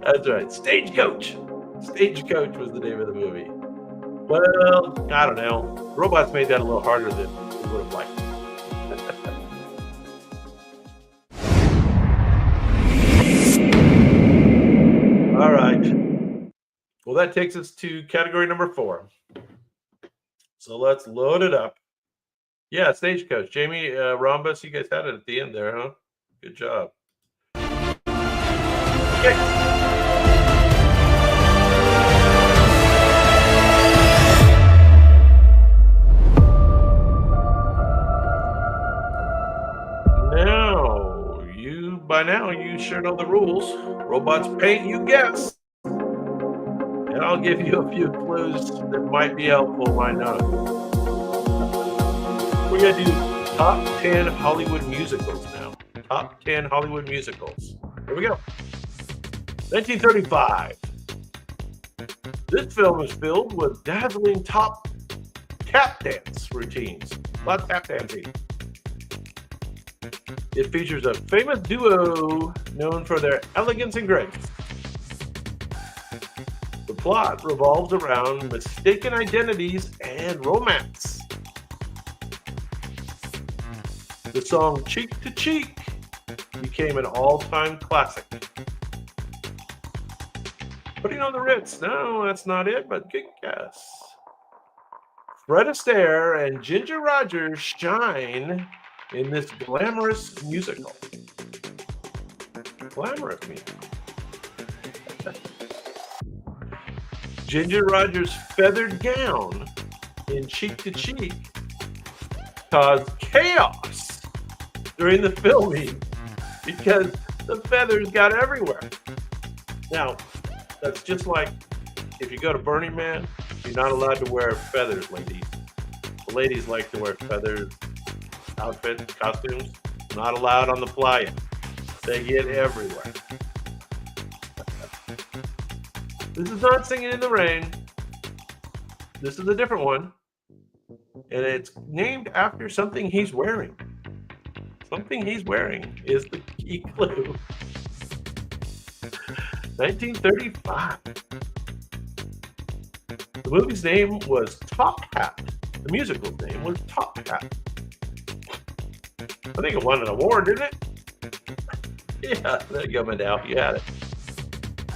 That's right, Stagecoach. Stagecoach was the name of the movie. Well, I don't know. Robots made that a little harder than we would have liked. All right. Well, that takes us to category number 4. So let's load it up. Yeah, Stagecoach. Jamie, Rhombus, you guys had it at the end there, huh? Good job. Okay. By now, you sure know the rules. Robots paint, you guess. And I'll give you a few clues that might be helpful, might not. We're going to do top 10 Hollywood musicals now. Top 10 Hollywood musicals. Here we go. 1935. This film is filled with dazzling tap dance routines. A lot of tap dancing. It features a famous duo known for their elegance and grace. The plot revolves around mistaken identities and romance. The song Cheek to Cheek became an all-time classic. Putting on the Ritz. No, that's not it, but good guess. Fred Astaire and Ginger Rogers shine in this glamorous musical. Glamorous musical. Ginger Rogers' feathered gown in Cheek to Cheek caused chaos during the filming because the feathers got everywhere. Now, that's just like if you go to Burning Man, you're not allowed to wear feathers, ladies. The ladies like to wear feathers. Outfits, costumes, not allowed on the playa. They get everywhere. This is not Singing in the Rain. This is a different one. And it's named after something he's wearing. Something he's wearing is the key clue. 1935. The movie's name was Top Hat. The musical's name was Top Hat. I think it won an award, didn't it? Yeah, there you go, Mandel. You had it.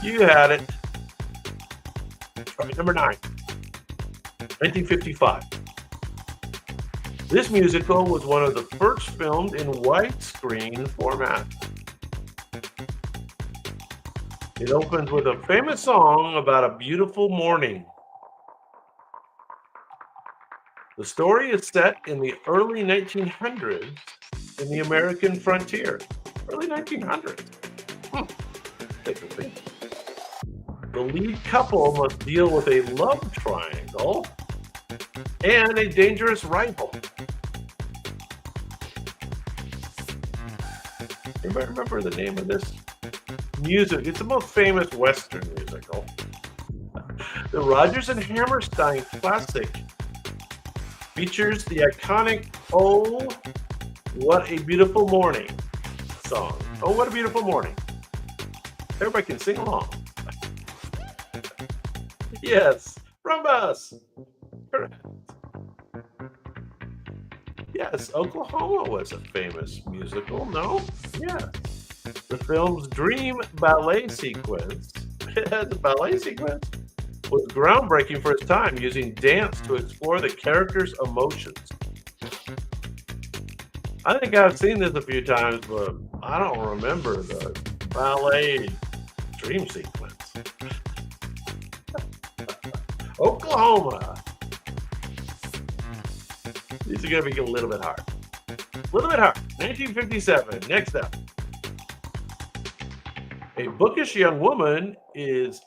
You had it. All right, number 9. 1955. This musical was one of the first filmed in widescreen format. It opens with a famous song about a beautiful morning. The story is set in the early 1900s in the American frontier. Early 1900s. Take a think. The lead couple must deal with a love triangle and a dangerous rival. Anybody remember the name of this music? It's the most famous Western musical. The Rodgers and Hammerstein classic features the iconic "Oh, What a Beautiful Morning" song. Oh, what a beautiful morning. Everybody can sing along. Yes, Rumbus. Correct. Yes, Oklahoma was a famous musical, no? Yes. The film's dream ballet sequence, the ballet sequence, was groundbreaking for its time, using dance to explore the characters' emotions. I think I've seen this a few times, but I don't remember the ballet dream sequence. Oklahoma. These are going to be a little bit hard. A little bit hard. 1957. Next up. A bookish young woman is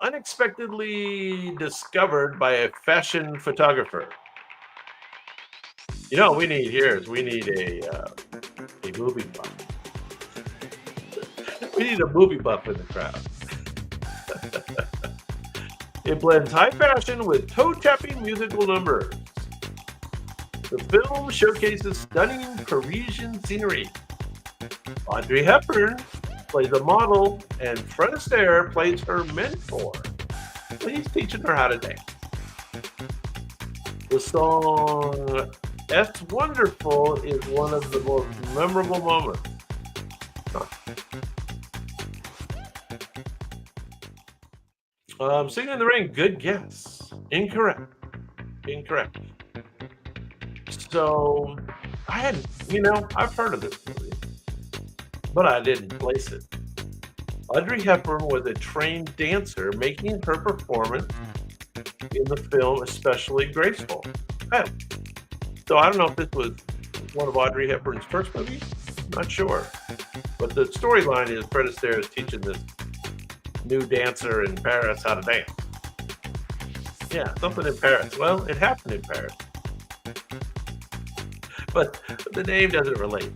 unexpectedly discovered by a fashion photographer. You know what we need here is we need a movie buff. We need a movie buff in the crowd. It blends high fashion with toe-tapping musical numbers. The film showcases stunning Parisian scenery. Audrey Hepburn plays a model, and Fred Astaire plays her mentor. He's teaching her how to dance. The song "It's Wonderful" is one of the most memorable moments. Singing in the Rain, good guess. Incorrect. Incorrect. So, I've heard of this movie, but I didn't place it. Audrey Hepburn was a trained dancer, making her performance in the film especially graceful. Hey, so I don't know if this was one of Audrey Hepburn's first movies. Not sure. But the storyline is Fred Astaire is teaching this new dancer in Paris how to dance. Yeah, something in Paris. Well, it happened in Paris. But the name doesn't relate.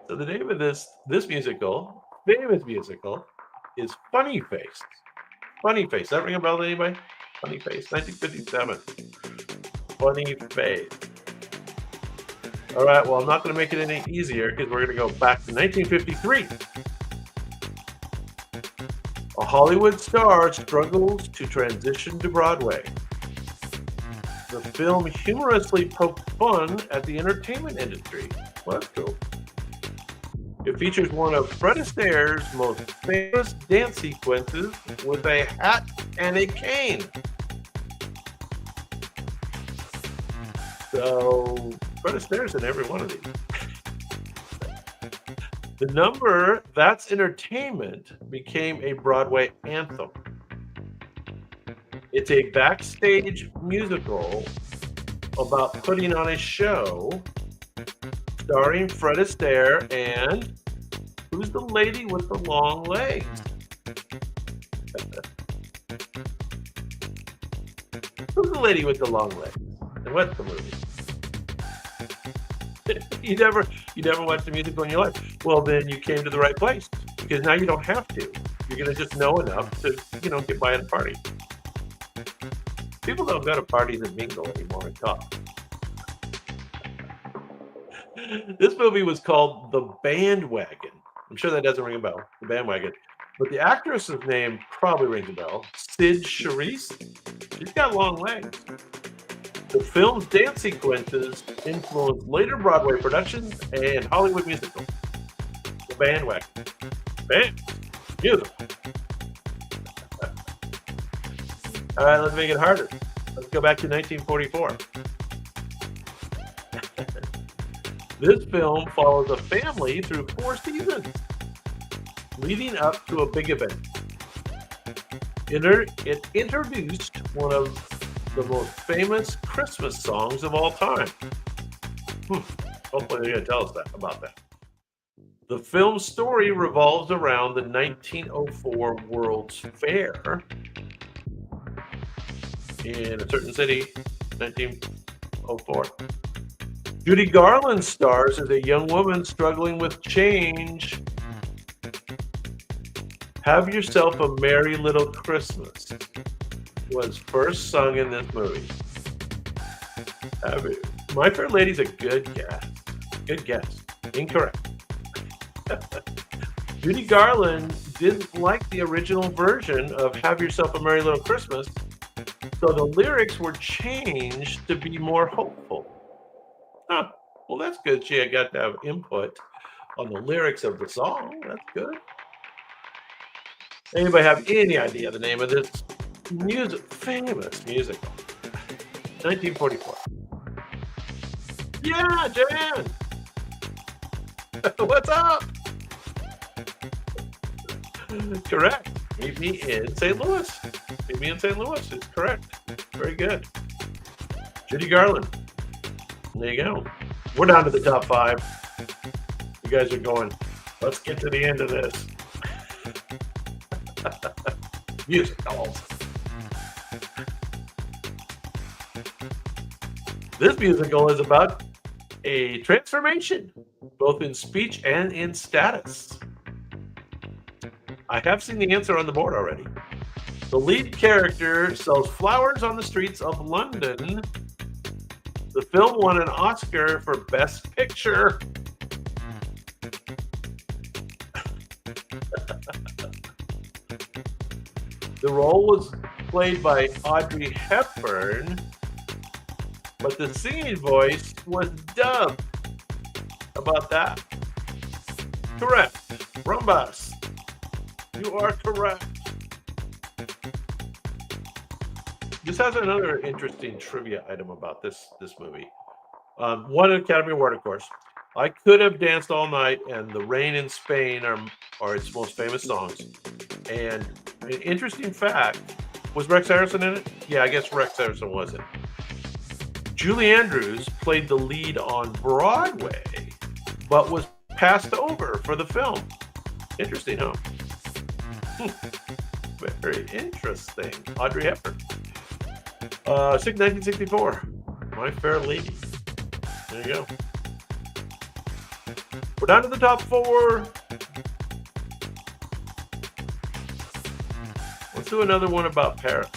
So the name of this musical, famous musical, is Funny Face. Funny Face. Does that ring a bell to anybody? Funny Face, 1957. Funny Face. All right, well, I'm not going to make it any easier because we're going to go back to 1953. A Hollywood star struggles to transition to Broadway. The film humorously poked fun at the entertainment industry. Well, that's cool. It features one of Fred Astaire's most famous dance sequences with a hat and a cane. So, Fred Astaire's in every one of these. The number, That's Entertainment, became a Broadway anthem. It's a backstage musical about putting on a show starring Fred Astaire and who's the lady with the long legs? Who's the lady with the long legs? And what's the movie? You never watched a musical in your life. Well, then you came to the right place because now you don't have to. You're gonna just know enough to, get by at a party. People don't go to parties and mingle anymore and talk. This movie was called The Bandwagon. I'm sure that doesn't ring a bell, The Bandwagon. But the actress's name probably rings a bell. Sid Charisse. She's got long legs. The film's dance sequences influenced later Broadway productions and Hollywood musicals. The Bandwagon. Band. Music. All right, let's make it harder. Let's go back to 1944. This film follows a family through 4 seasons, leading up to a big event. It introduced one of the most famous Christmas songs of all time. Hopefully they're going to tell us about that. The film's story revolves around the 1904 World's Fair in a certain city, 1904. Judy Garland stars as a young woman struggling with change. Have Yourself a Merry Little Christmas was first sung in this movie. My Fair Lady's a good guess. Good guess. Incorrect. Judy Garland didn't like the original version of Have Yourself a Merry Little Christmas, so the lyrics were changed to be more hopeful. Huh. Well, that's good. She got to have input on the lyrics of the song. That's good. Anybody have any idea the name of this famous musical? 1944. Yeah, Jan. What's up? Correct. Meet Me in St. Louis. Meet Me in St. Louis is correct. Very good. Judy Garland. There you go. We're down to the top 5. You guys are going, let's get to the end of this. Musicals. This musical is about a transformation, both in speech and in status. I have seen the answer on the board already. The lead character sells flowers on the streets of London. The film won an Oscar for Best Picture. The role was played by Audrey Hepburn, but the singing voice was dubbed. How about that? Correct. Rumbus. You are correct. This has another interesting trivia item about this movie. Won an Academy Award, of course. I Could Have Danced All Night and The Rain in Spain are its most famous songs. And an interesting fact, was Rex Harrison in it? Yeah, I guess Rex Harrison was in it. Julie Andrews played the lead on Broadway, but was passed over for the film. Interesting, huh? Very interesting. Audrey Hepburn. 1964. My Fair Lady. There you go. We're down to the top 4. Let's do another one about Paris.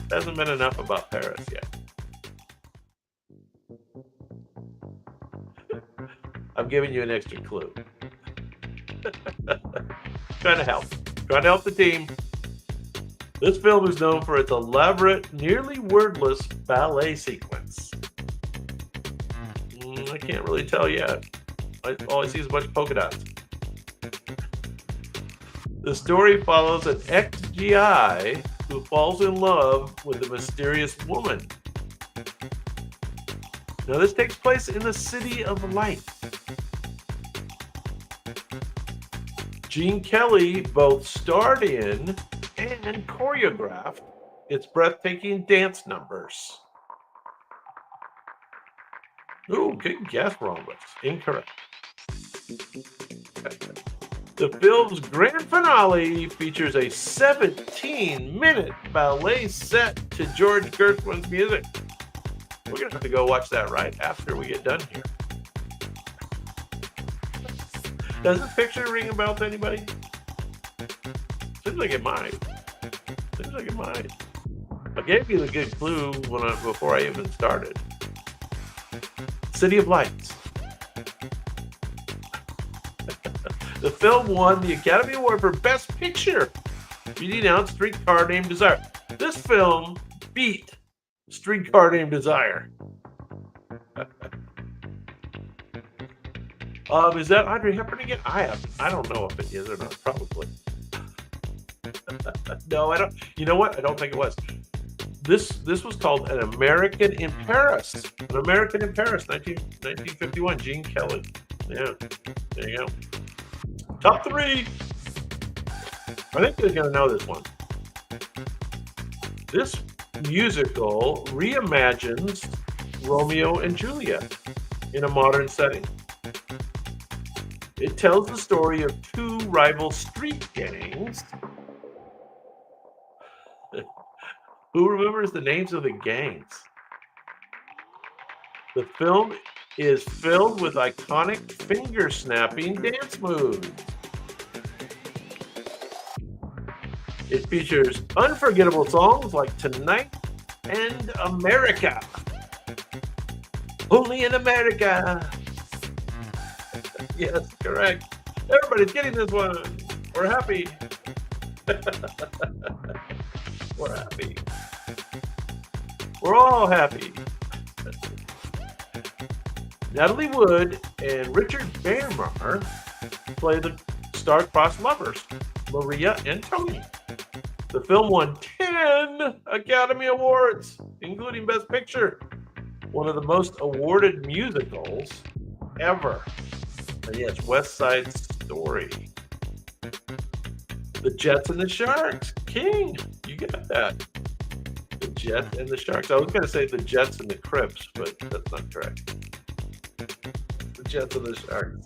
Hasn't been enough about Paris yet. I'm giving you an extra clue. Trying to help the team. This film is known for its elaborate, nearly wordless ballet sequence. I can't really tell yet. All I see is a bunch of polka dots. The story follows an ex-GI who falls in love with a mysterious woman. Now, this takes place in the City of Light. Gene Kelly both starred in and choreographed its breathtaking dance numbers. Ooh, good guess, Romus. Incorrect. The film's grand finale features a 17-minute ballet set to George Gershwin's music. We're going to have to go watch that right after we get done here. Does this picture ring a bell to anybody? Seems like it might. I gave you the good clue before I even started. City of Lights. The film won the Academy Award for Best Picture, beating out Streetcar Named Desire. This film beat Streetcar Named Desire. Is that Audrey Hepburn again? I don't know if it is or not. Probably. No, I don't. You know what? I don't think it was. This was called An American in Paris. An American in Paris, 1951. Gene Kelly. Yeah, there you go. Top 3. I think you're going to know this one. This musical reimagines Romeo and Juliet in a modern setting. It tells the story of 2 rival street gangs. Who remembers the names of the gangs? The film is filled with iconic finger-snapping dance moves. It features unforgettable songs like Tonight and America. Only in America. Yes, correct. Everybody's getting this one. We're happy. We're happy. We're all happy. Natalie Wood and Richard Bernmar play the star-crossed lovers, Maria and Tony. The film won 10 Academy Awards, including Best Picture. One of the most awarded musicals ever. And yes, West Side Story. The Jets and the Sharks. King. You got that. The Jet and the Sharks. I was going to say the Jets and the Crips, but that's not correct. The Jets and the Sharks.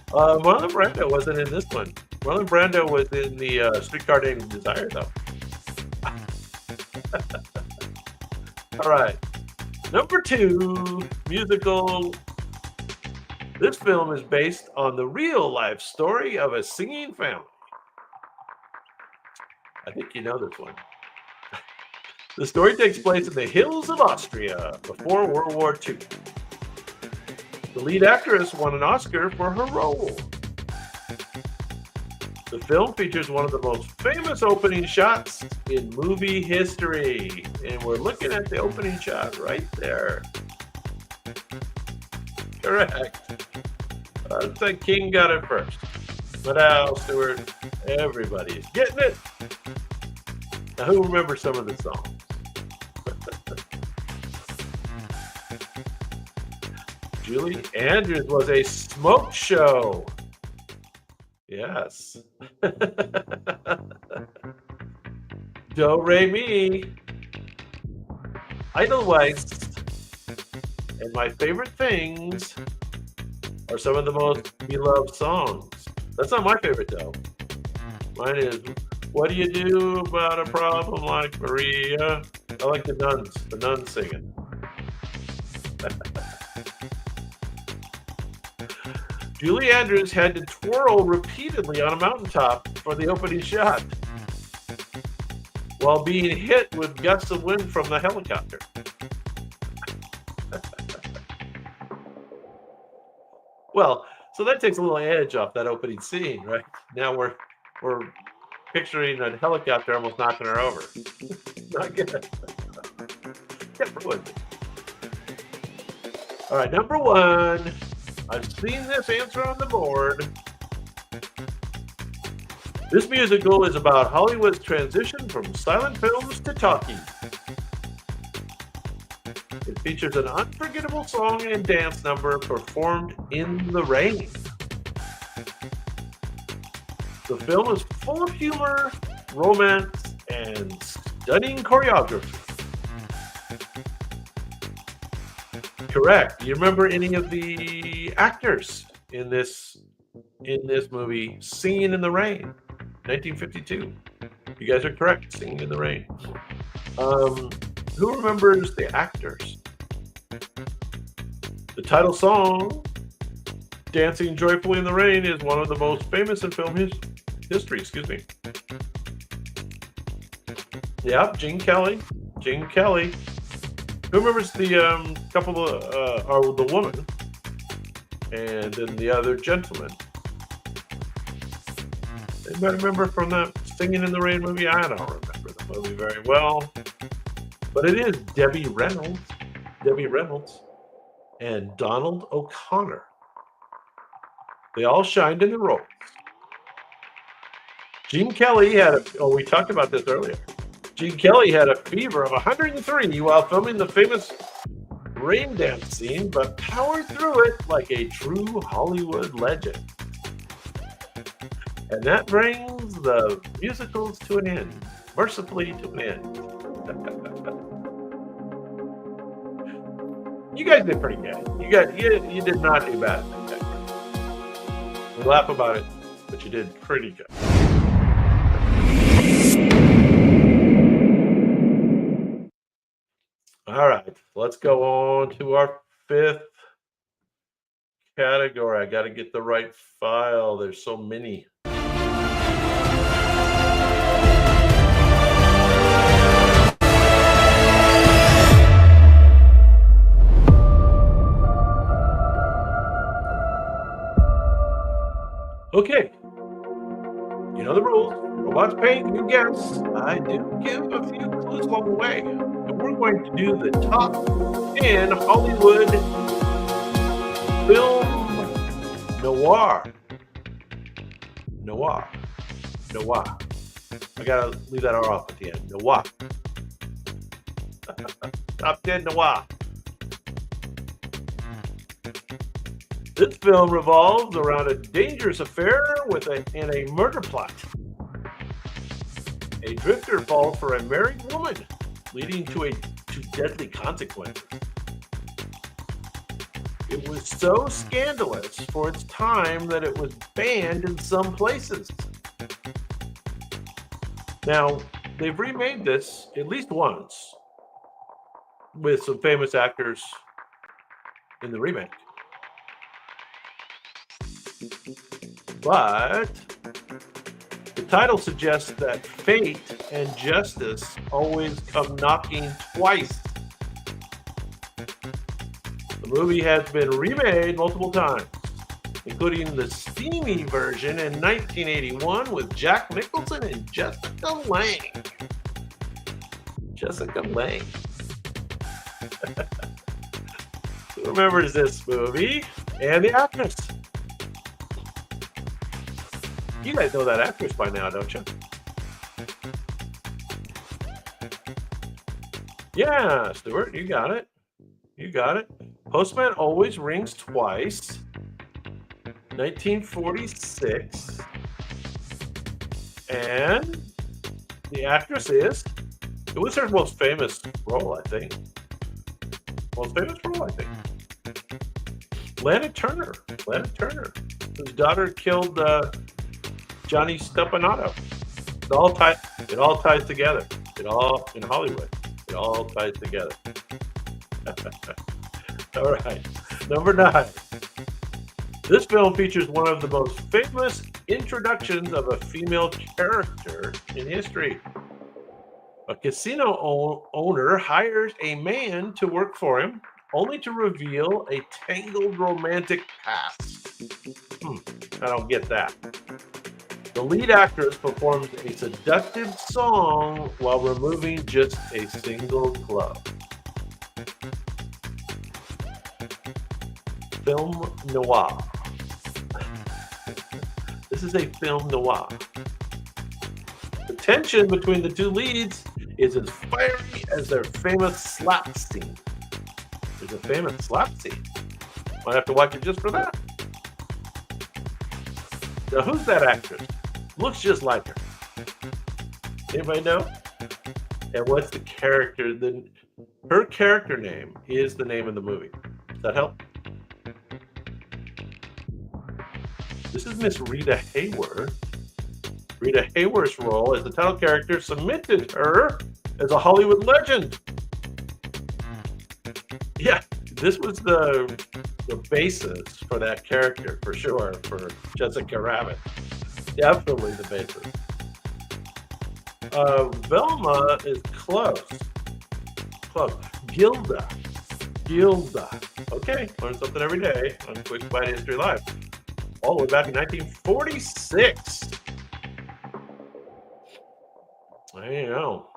Marlon Brando wasn't in this one. Marlon Brando was in the Streetcar Named Desire, though. All right. Number 2, musical. This film is based on the real-life story of a singing family. I think you know this one. The story takes place in the hills of Austria before World War II. The lead actress won an Oscar for her role. The film features one of the most famous opening shots in movie history. And we're looking at the opening shot right there. Correct. Looks like King got it first. But Al, Stewart, everybody's getting it. Now, who remembers some of the songs? Julie Andrews was a smoke show. Yes. Do, re, mi. Edelweiss. And My Favorite Things are some of the most beloved songs. That's not my favorite, though. Mine is, What Do You Do About a Problem Like Maria? I like the nuns singing. Julie Andrews had to twirl repeatedly on a mountaintop for the opening shot while being hit with gusts of wind from the helicopter. Well, so that takes a little edge off that opening scene, right? Now we're picturing a helicopter almost knocking her over. Not good. Get ruined. All right, number 1. I've seen this answer on the board. This musical is about Hollywood's transition from silent films to talkies. It features an unforgettable song and dance number performed in the rain. The film is full of humor, romance, and stunning choreography. Correct. You remember any of the actors in this movie singing in the rain? 1952. You guys are correct. Singing in the rain. Who remembers the actors? The title song, Dancing Joyfully in the Rain, is one of the most famous in film history. Excuse me. Yeah, Gene Kelly. Who remembers the couple of, or the woman, and then the other gentleman? Anybody remember from that Singing in the Rain movie? I don't remember the movie very well, but it is Debbie Reynolds, and Donald O'Connor. They all shined in the roles. Gene Kelly we talked about this earlier. Gene Kelly had a fever of 103 while filming the famous rain dance scene, but powered through it like a true Hollywood legend. And that brings the musicals to an end, mercifully to an end. You guys did pretty good. You did not do bad. We laugh about it, but you did pretty good. All right, let's go on to our 5th category. I got to get the right file. There's so many. Okay, you know the rules. Robots paint, you guess. I do give a few clues along the way. And we're going to do the top 10 Hollywood film noir. I gotta leave that R off at the end. Noir. Top 10 noir. This film revolves around a dangerous affair and a murder plot. A drifter falls for a married woman, leading to deadly consequences. It was so scandalous for its time that it was banned in some places. Now, they've remade this at least once with some famous actors in the remake. But the title suggests that fate and justice always come knocking twice. The movie has been remade multiple times, including the steamy version in 1981 with Jack Nicholson and Jessica Lange. Jessica Lange. Who remembers this movie? And the actress. You guys know that actress by now, don't you? Yeah, Stuart, you got it. You got it. Postman Always Rings Twice. 1946. And the actress is, it was her most famous role, I think. Most famous role, I think. Lana Turner. Lana Turner, whose daughter killed Johnny Stepanato. It all ties together. It all in Hollywood. It all ties together. All right. Number 9. This film features one of the most famous introductions of a female character in history. A casino owner hires a man to work for him, only to reveal a tangled romantic past. I don't get that. The lead actress performs a seductive song while removing just a single club. Film noir. This is a film noir. The tension between the two leads is as fiery as their famous slap scene. There's a famous slap scene. Might have to watch it just for that. Now, who's that actress? Looks just like her. Anybody know? And what's the character? Her character name is the name of the movie. Does that help? This is Miss Rita Hayworth. Rita Hayworth's role as the title character cemented her as a Hollywood legend. Yeah, this was the basis for that character, for sure, for Jessica Rabbit. Definitely the basis. Velma is close. Close. Gilda. Okay, learn something every day on Quick Bite History Live. All the way back in 1946. There you go.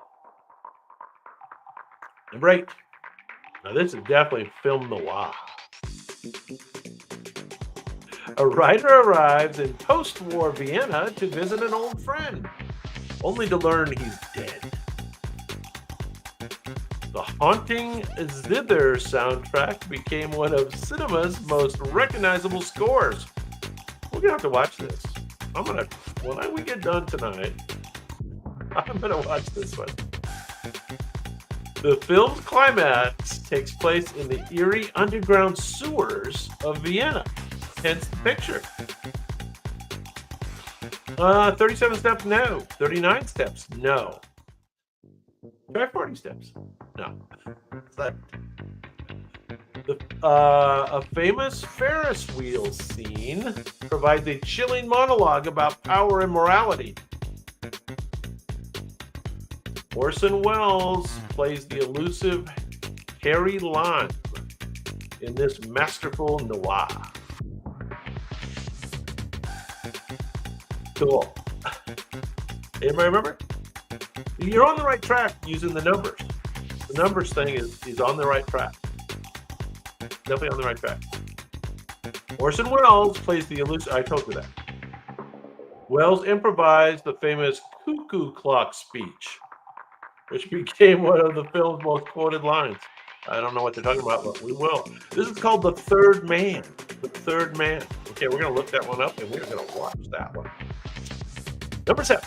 Number 8. Now this is definitely film noir. A writer arrives in post-war Vienna to visit an old friend, only to learn he's dead. The haunting Zither soundtrack became one of cinema's most recognizable scores. We're gonna have to watch this. When we get done tonight, I'm gonna watch this one. The film's climax takes place in the eerie underground sewers of Vienna. Hence the picture. 37 steps, no. 39 steps, no. Try 40 steps, no. A famous Ferris wheel scene provides a chilling monologue about power and morality. Orson Welles plays the elusive Harry Lime in this masterful noir. Cool. Anybody remember? You're on the right track using the numbers. The numbers thing is on the right track. Definitely on the right track. Orson Welles plays the elusive. I told you that. Welles improvised the famous cuckoo clock speech, which became one of the film's most quoted lines. I don't know what they're talking about, but we will. This is called The Third Man. The Third Man. Okay, we're going to look that one up, and we're going to watch that one. Number 7.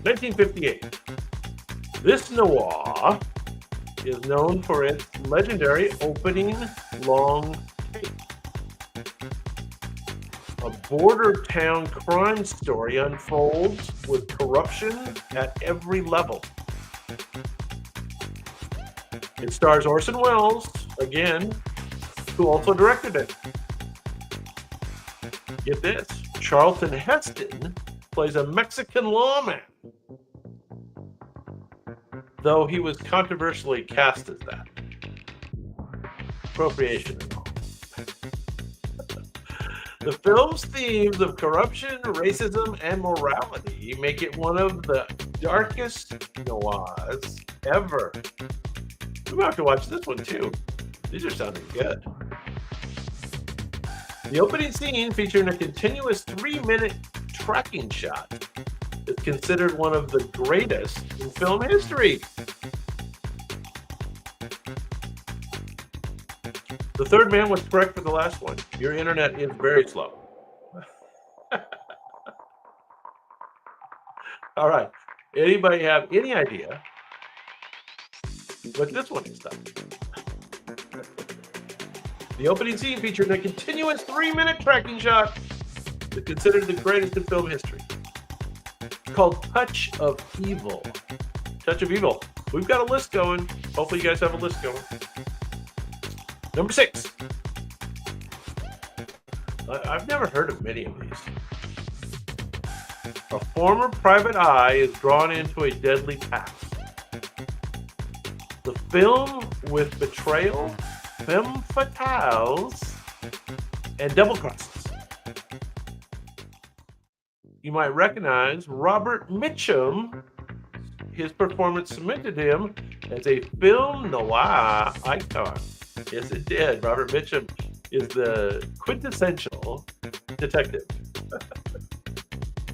1958. This noir is known for its legendary opening long take. A border town crime story unfolds with corruption at every level. It stars Orson Welles, again, who also directed it. Get this, Charlton Heston plays a Mexican lawman, though he was controversially cast as that. Appropriation and all. The film's themes of corruption, racism, and morality make it one of the darkest noirs ever. We might have to watch this one too. These are sounding good. The opening scene, featuring a continuous 3-minute tracking shot, is considered one of the greatest in film history. The third man was correct for the last one. Your internet is very slow. All right. Anybody have any idea what this one is done? The opening scene featured a continuous 3-minute tracking shot that's considered the greatest in film history. It's called Touch of Evil. Touch of Evil. We've got a list going. Hopefully you guys have a list going. Number 6. I've never heard of many of these. A former private eye is drawn into a deadly past. The film with betrayal, femme fatales, and double crosses. You might recognize Robert Mitchum. His performance cemented him as a film noir icon. Yes, it did. Robert Mitchum is the quintessential detective.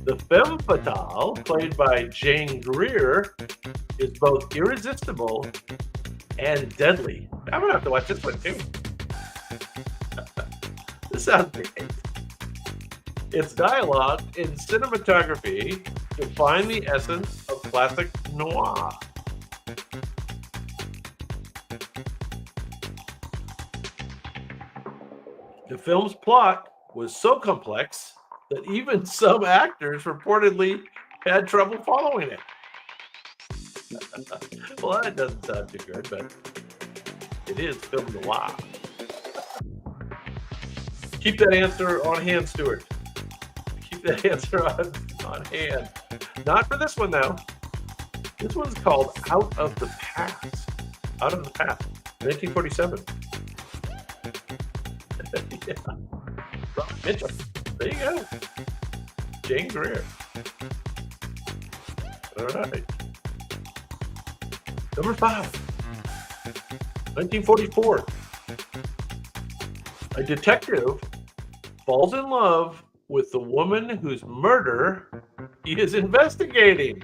The femme fatale, played by Jane Greer, is both irresistible and deadly. I'm gonna have to watch this one too. This sounds great. Its dialogue and cinematography define the essence of classic noir. The film's plot was so complex that even some actors reportedly had trouble following it. Well, that doesn't sound too good, but it is film noir. Keep that answer on hand, Stuart. Keep that answer on hand. Not for this one, though. This one's called Out of the Past. Out of the Past, 1947. Yeah. Robert Mitchum. There you go. Jane Greer. All right. Number 5. 1944. A detective falls in love with the woman whose murder he is investigating.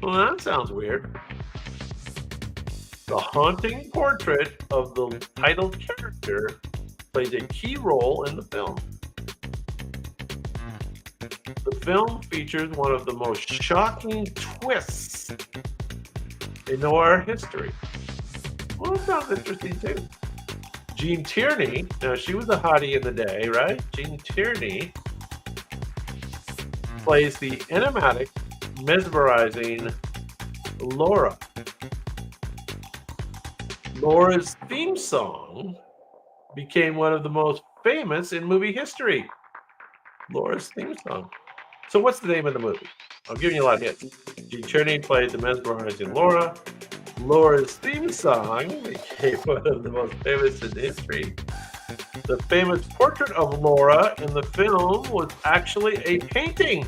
Well, that sounds weird. The haunting portrait of the title character plays a key role in the film. The film features one of the most shocking twists in noir history. Well, that sounds interesting too. Gene Tierney, now she was a hottie in the day, right? Gene Tierney plays the enigmatic, mesmerizing Laura. Laura's theme song became one of the most famous in movie history. Laura's theme song. So what's the name of the movie? I'm giving you a lot of hits. Gene Tierney played the mesmerizing Laura. Laura's theme song became one of the most famous in history. The famous portrait of Laura in the film was actually a painting.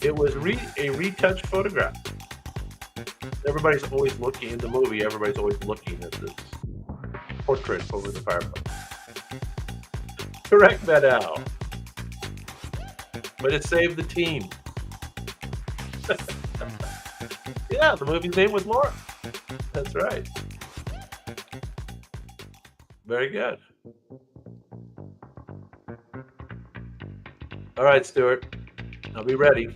It was a retouched photograph. Everybody's always looking in the movie. Everybody's always looking at this portrait over the fireplace. Correct that out. But it saved the team. Yeah, the movie's name was Laura. That's right. Very good. All right, Stuart. I'll be ready.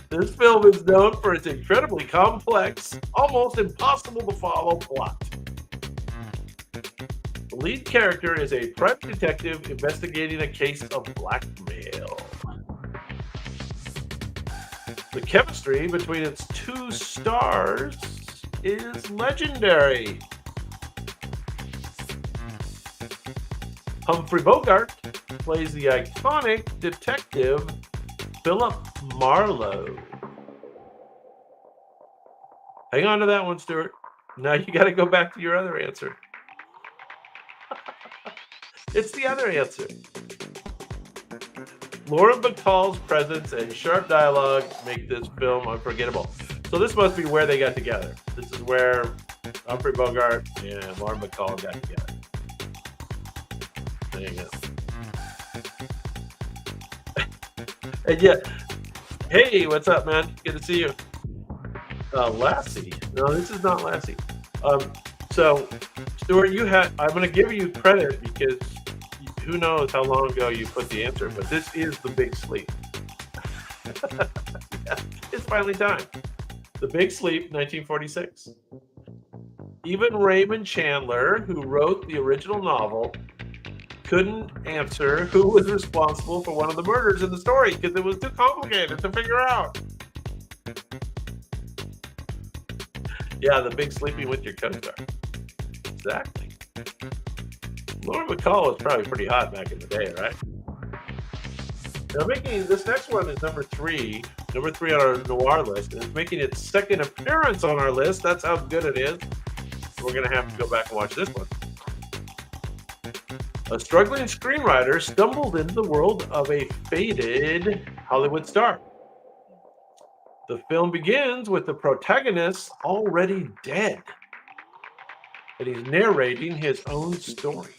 This film is known for its incredibly complex, almost impossible to follow plot. The lead character is a private detective investigating a case of blackmail. The chemistry between its two stars is legendary. Humphrey Bogart plays the iconic detective Philip Marlowe. Hang on to that one, Stuart. Now you got to go back to your other answer. It's the other answer. Lauren Bacall's presence and sharp dialogue make this film unforgettable. So this must be where they got together. This is where Humphrey Bogart and Lauren Bacall got together. There you go. And yeah, hey, what's up, man? Good to see you. Lassie. No, this is not Lassie. So, Stuart, I'm going to give you credit because who knows how long ago you put the answer, but this is The Big Sleep. Yeah, it's finally time. The Big Sleep, 1946. Even Raymond Chandler, who wrote the original novel, couldn't answer who was responsible for one of the murders in the story because it was too complicated to figure out. Yeah, The Big Sleeping with your co-star. Exactly. Lauren Bacall was probably pretty hot back in the day, right? Now, this next one is number three on our Noir list, and it's making its second appearance on our list. That's how good it is. We're going to have to go back and watch this one. A struggling screenwriter stumbled into the world of a faded Hollywood star. The film begins with the protagonist already dead, and he's narrating his own story.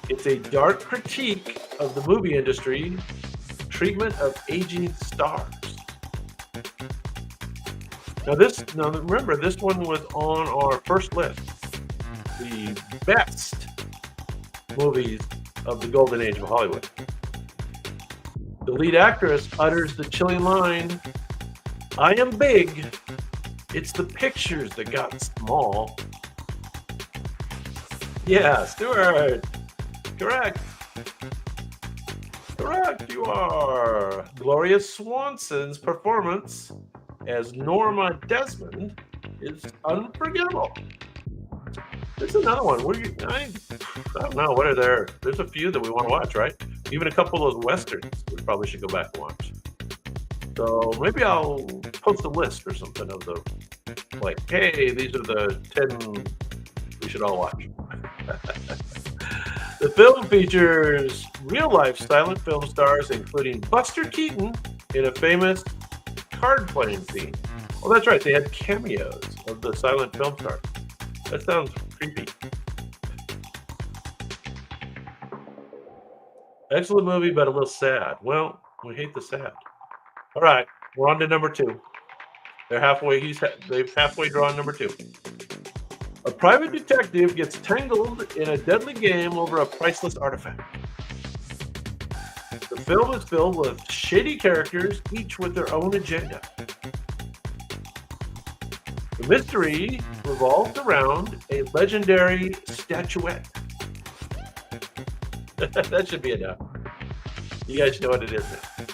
It's a dark critique of the movie industry, treatment of aging stars. Now remember, this one was on our first list. The best movies of the golden age of Hollywood. The lead actress utters the chilling line, "I am big. It's the pictures that got small." Yeah, Stuart. Correct. Correct, you are. Gloria Swanson's performance as Norma Desmond is unforgettable. This is another one. I don't know. What are there? There's a few that we want to watch, right? Even a couple of those westerns we probably should go back and watch. So maybe I'll post a list or something of the, like, hey, these are the 10 we should all watch. The film features real-life silent film stars, including Buster Keaton in a famous card-playing scene. Oh, that's right. They had cameos of the silent film stars. That sounds creepy. Excellent movie, but a little sad. Well, we hate the sad. All right, we're on to number two. They've halfway drawn number two. A private detective gets tangled in a deadly game over a priceless artifact. The film is filled with shady characters, each with their own agenda. The mystery revolves around a legendary statuette. That should be enough. You guys know what it is now.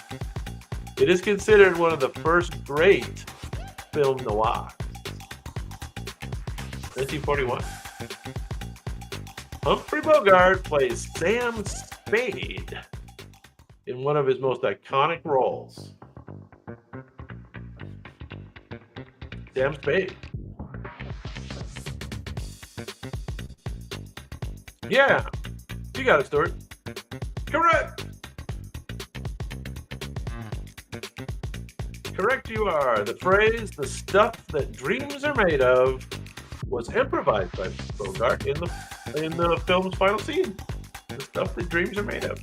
It is considered one of the first great film noirs. 1941. Humphrey Bogart plays Sam Spade in one of his most iconic roles. Sam Spade. Yeah, you got it, Stuart. Correct. Correct you are. The phrase, "the stuff that dreams are made of," was improvised by Bogart in the film's final scene. The stuff that dreams are made of.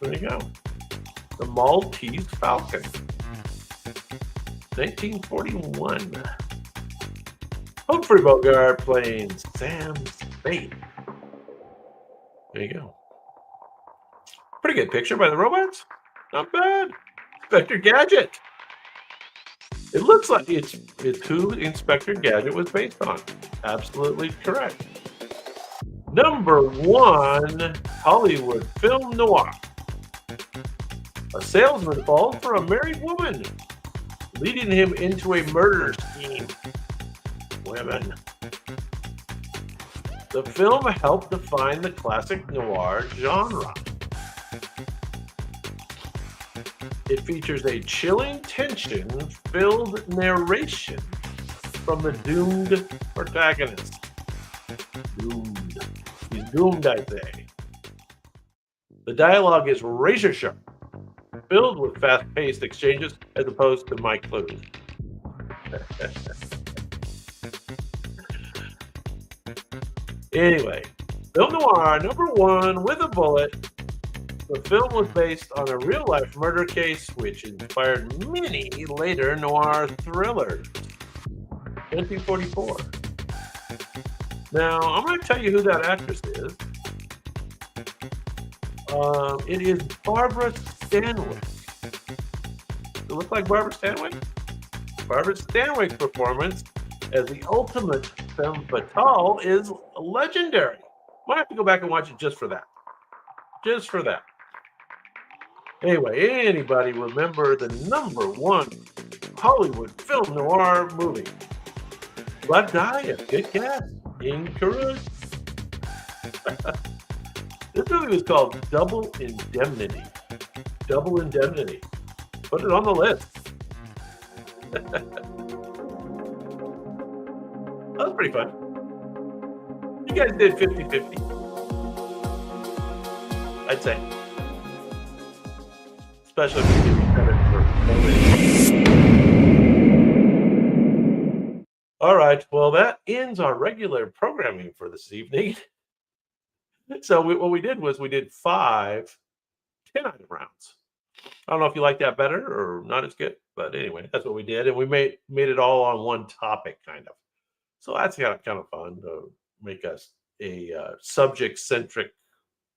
There you go. The Maltese Falcon. 1941. Humphrey Bogart playing Sam Spade. There you go. Pretty good picture by the robots. Not bad. Inspector Gadget. It looks like it's who Inspector Gadget was based on. Absolutely correct. Number one, Hollywood film noir. A salesman falls for a married woman, leading him into a murder scheme. Women. The film helped define the classic noir genre. It features a chilling tension-filled narration from the doomed protagonist. Doomed. He's doomed, I say. The dialogue is razor sharp, filled with fast-paced exchanges as opposed to my clues. Anyway, film noir number one with a bullet. The film was based on a real-life murder case which inspired many later noir thrillers. 1944. Now, I'm going to tell you who that actress is. It is Barbara Stanwyck. Does it look like Barbara Stanwyck? Barbara Stanwyck's performance as the ultimate femme fatale is legendary. Might have to go back and watch it just for that. Just for that. Anyway, anybody remember the number one Hollywood film noir movie? Blood Diet. Good guess. Incorrect. This movie was called Double Indemnity. Double Indemnity. Put it on the list. That was pretty fun. You guys did 50-50. I'd say. Especially if you give me credit for voting. All right. Well, that ends our regular programming for this evening. So what we did was we did 5 10-item rounds. I don't know if you like that better or not as good, but anyway, that's what we did, and we made it all on one topic, kind of. So that's kind of fun to make us a subject-centric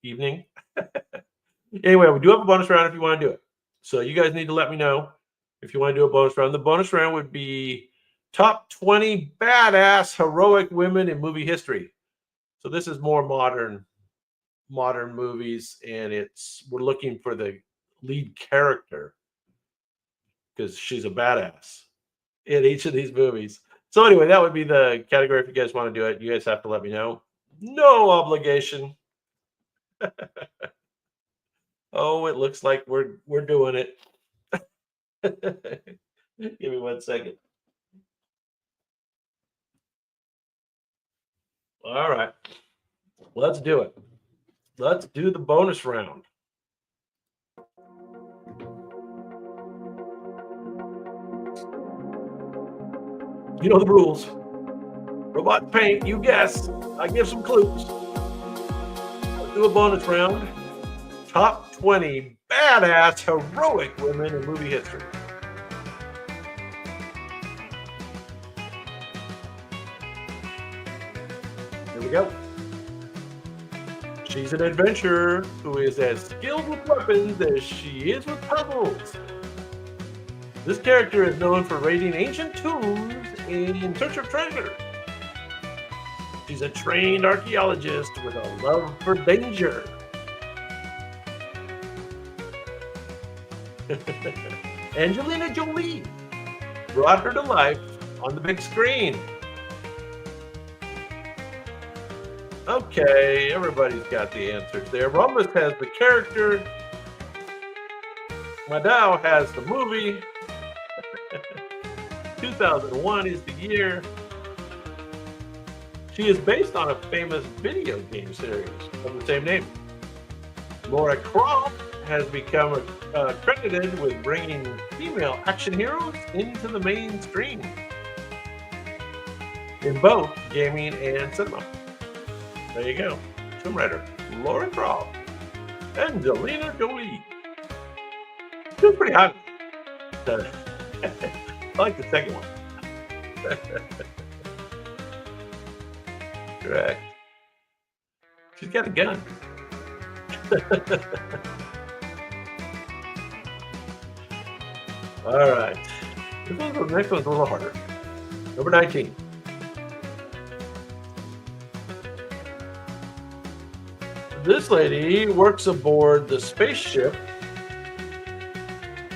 evening. Anyway, we do have a bonus round if you want to do it. So you guys need to let me know if you want to do a bonus round. The bonus round would be top 20 badass heroic women in movie history. So this is more modern movies, and we're looking for the lead character because she's a badass in each of these movies. So anyway, that would be the category. If you guys want to do it, you guys have to let me know. No obligation. Oh, it looks like we're doing it. Give me 1 second. All right. Let's do it. Let's do the bonus round. You know the rules. Robot paint, you guess. I give some clues. Let's do a bonus round. Top 20 badass heroic women in movie history. Here we go. She's an adventurer who is as skilled with weapons as she is with puzzles. This character is known for raiding ancient tombs in search of treasure. She's a trained archaeologist with a love for danger. Angelina Jolie brought her to life on the big screen. Okay, everybody's got the answers there. Rhombus has the character. Madao has the movie. 2001 is the year. She is based on a famous video game series of the same name. Laura Croft has become credited with bringing female action heroes into the mainstream in both gaming and cinema. There you go. Tomb Raider, Laura Croft, Angelina Jolie. She was pretty hot. I like the second one. Correct. She's got a gun. All right. The next one's a little harder. Number 19. This lady works aboard the spaceship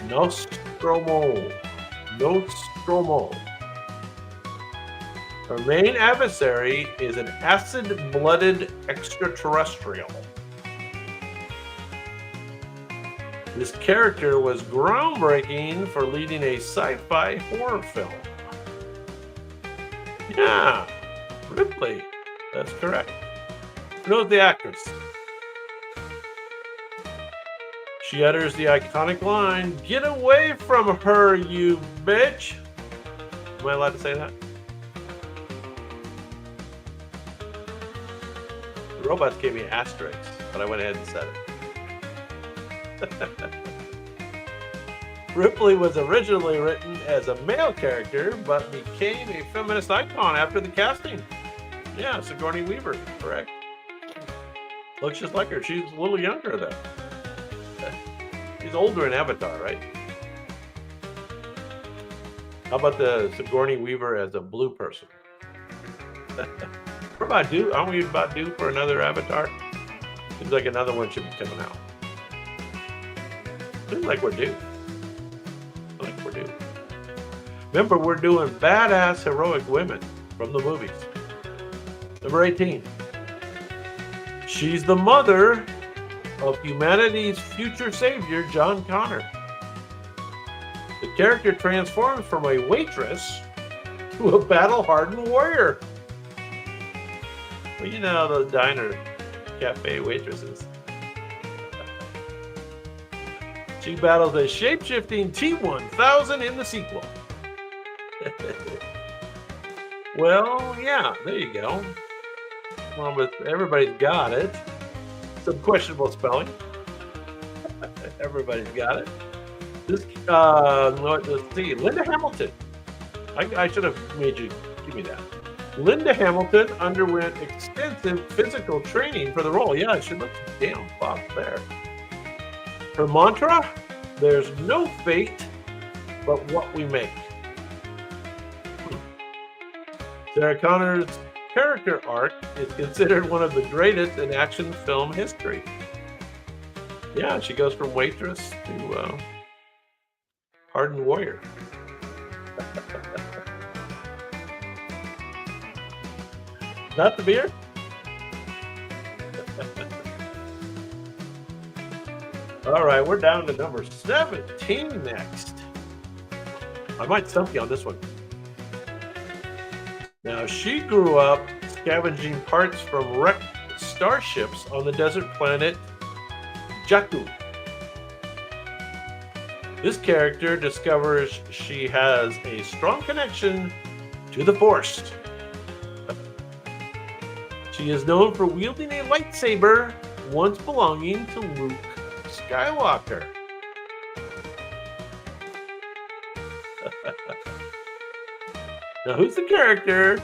Nostromo. Nostromo. Her main adversary is an acid-blooded extraterrestrial. This character was groundbreaking for leading a sci-fi horror film. Yeah, Ripley. That's correct. Who knows the actress? She utters the iconic line, "Get away from her, you bitch." Am I allowed to say that? The robots gave me asterisks, but I went ahead and said it. Ripley was originally written as a male character, but became a feminist icon after the casting. Yeah, Sigourney Weaver, correct. Looks just like her. She's a little younger, though. She's older in Avatar, right? How about the Sigourney Weaver as a blue person? We're about due. Aren't we about due for another Avatar? Seems like another one should be coming out. Seems like we're due. Remember, we're doing badass heroic women from the movies. Number 18. She's the mother of humanity's future savior, John Connor. The character transforms from a waitress to a battle-hardened warrior. Well, you know those diner cafe waitresses. She battles a shape-shifting T-1000 in the sequel. Well, yeah, there you go. Well, but everybody's got it. Some questionable spelling. Everybody's got it. This, let's see, Linda Hamilton. I should have made you give me that. Linda Hamilton underwent extensive physical training for the role. Yeah, she looks damn buff there. Her mantra: there's no fate but what we make. Sarah Connor's character arc is considered one of the greatest in action film history. Yeah, she goes from waitress to hardened warrior. Not the beer? All right, we're down to number 17 next. I might stump you on this one. Now, she grew up scavenging parts from wrecked starships on the desert planet Jakku. This character discovers she has a strong connection to the Force. She is known for wielding a lightsaber once belonging to Luke Skywalker. Now, who's the character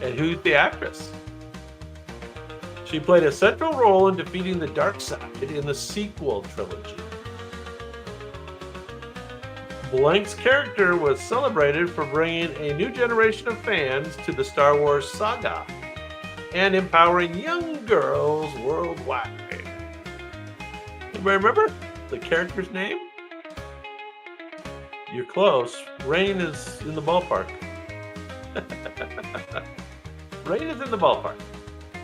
and who's the actress? She played a central role in defeating the dark side in the sequel trilogy. Blank's character was celebrated for bringing a new generation of fans to the Star Wars saga and empowering young girls worldwide. Anybody remember the character's name? You're close. Rain is in the ballpark. Rain is in the ballpark.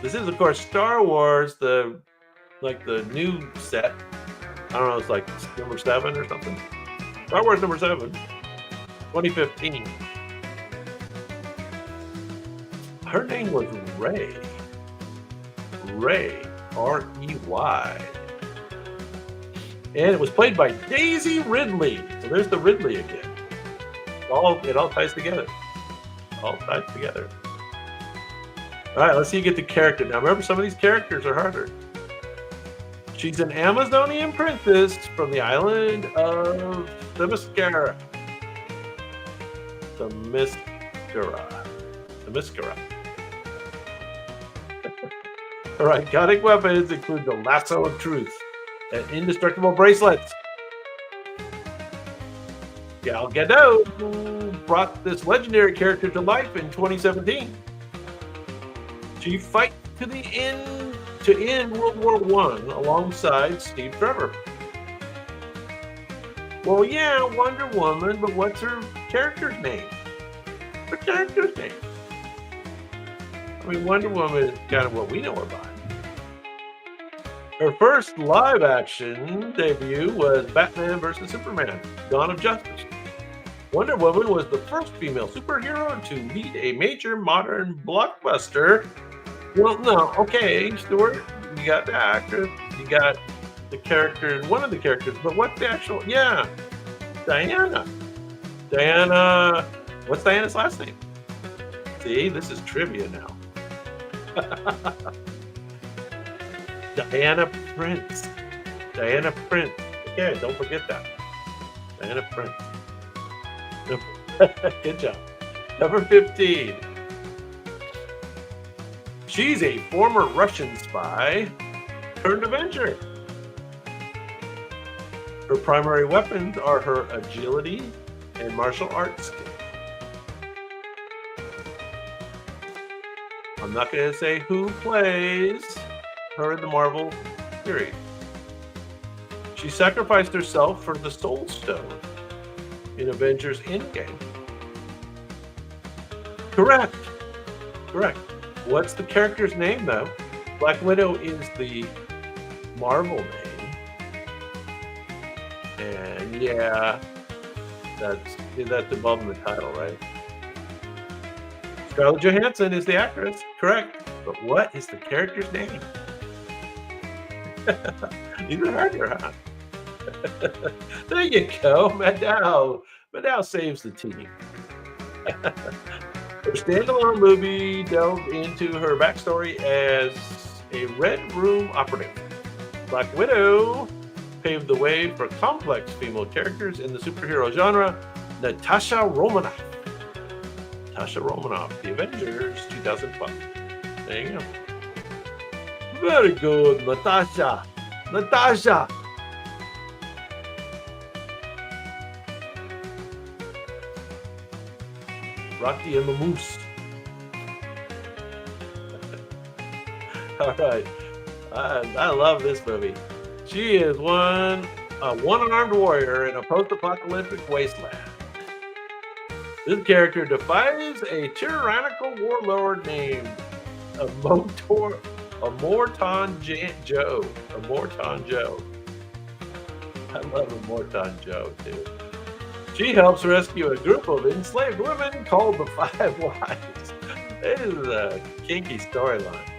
This is, of course, Star Wars, the new set. I don't know, it's like number 7 or something. Star Wars number 7, 2015. Her name was Rey. Rey, R-E-Y. And it was played by Daisy Ridley. So there's the Ridley again. It all ties together. All ties together. All right, let's see you get the character. Now, remember, some of these characters are harder. She's an Amazonian princess from the island of Themyscira. Themyscira. Her iconic weapons include the lasso of truth and indestructible bracelets. Gal Gadot brought this legendary character to life in 2017. She fights to the end to end World War One alongside Steve Trevor. Well, yeah, Wonder Woman, but what's her character's name? Her character's name. I mean, Wonder Woman is kind of what we know her by. Her first live-action debut was Batman vs. Superman: Dawn of Justice. Wonder Woman was the first female superhero to lead a major modern blockbuster. Well, no, okay, Stuart, you got the actress, you got the character, one of the characters, but what's the actual? Yeah, Diana. Diana. What's Diana's last name? See, this is trivia now. Diana Prince. Diana Prince. Okay, don't forget that. Diana Prince. Good job. Number 15. She's a former Russian spy turned Avenger. Her primary weapons are her agility and martial arts skills. I'm not going to say who plays her in the Marvel series. She sacrificed herself for the Soul Stone in Avengers Endgame. Correct. Correct. What's the character's name, though? Black Widow is the Marvel name. And yeah, that's above the title, right? Scarlett Johansson is the actress. Correct. But what is the character's name? These are harder, huh? There you go. Maddow saves the team. Her standalone movie delved into her backstory as a Red Room operative. Black Widow paved the way for complex female characters in the superhero genre. Natasha Romanoff. Natasha Romanoff, The Avengers, 2012. There you go. Very good, Natasha. Natasha. Rocky and the Moose. All right. I love this movie. She is a one-armed warrior in a post-apocalyptic wasteland. This character defies a tyrannical warlord named Morton Joe. I love a Morton Joe, too. She helps rescue a group of enslaved women called the Five Wives. This is a kinky storyline.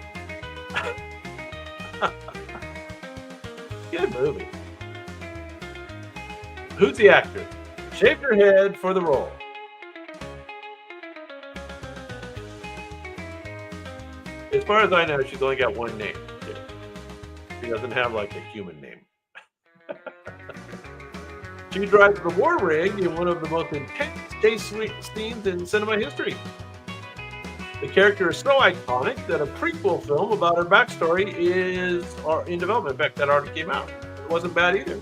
Good movie. Who's the actor? Shaved her head for the role. As far as I know, she's only got one name. She doesn't have like a human name. She drives the war rig in one of the most intense chase scenes in cinema history. The character is so iconic that a prequel film about her backstory is in development. In fact, that already came out. It wasn't bad either.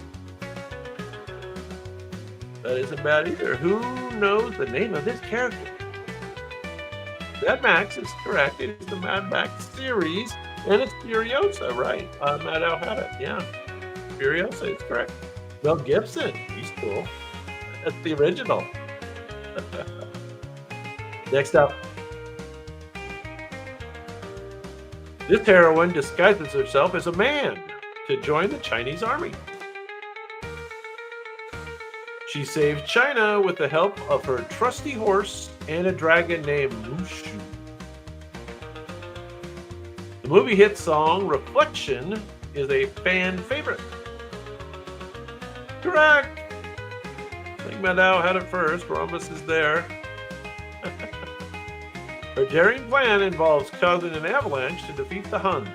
That isn't bad either. Who knows the name of this character? Mad Max is correct. It is the Mad Max series, and it's Furiosa, right? Maddow had it. Yeah, Furiosa is correct. Mel Gibson, he's cool. That's the original. Next up. This heroine disguises herself as a man to join the Chinese army. She saves China with the help of her trusty horse and a dragon named Mushu. The movie hit song Reflection is a fan favorite. Correct. I think Maddow had it first. Rhombus is there. Her daring plan involves causing an avalanche to defeat the Huns.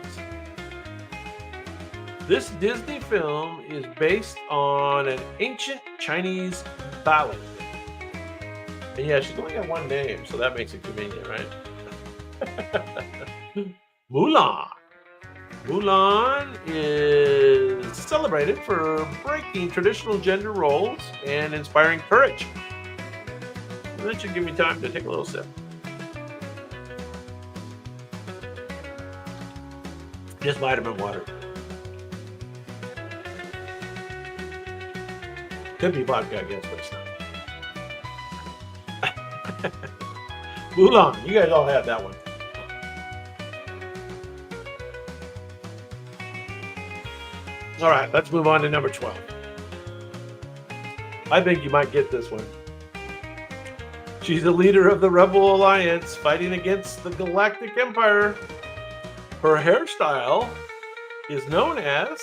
This Disney film is based on an ancient Chinese ballad. And yeah, she's only got one name, so that makes it convenient, right? Mulan. Mulan is celebrated for breaking traditional gender roles and inspiring courage. And that should give me time to take a little sip. Just vitamin water. Could be vodka, I guess, but it's not. Oolong. You guys all had that one. All right, let's move on to number 12. I think you might get this one. She's the leader of the Rebel Alliance fighting against the Galactic Empire. Her hairstyle is known as...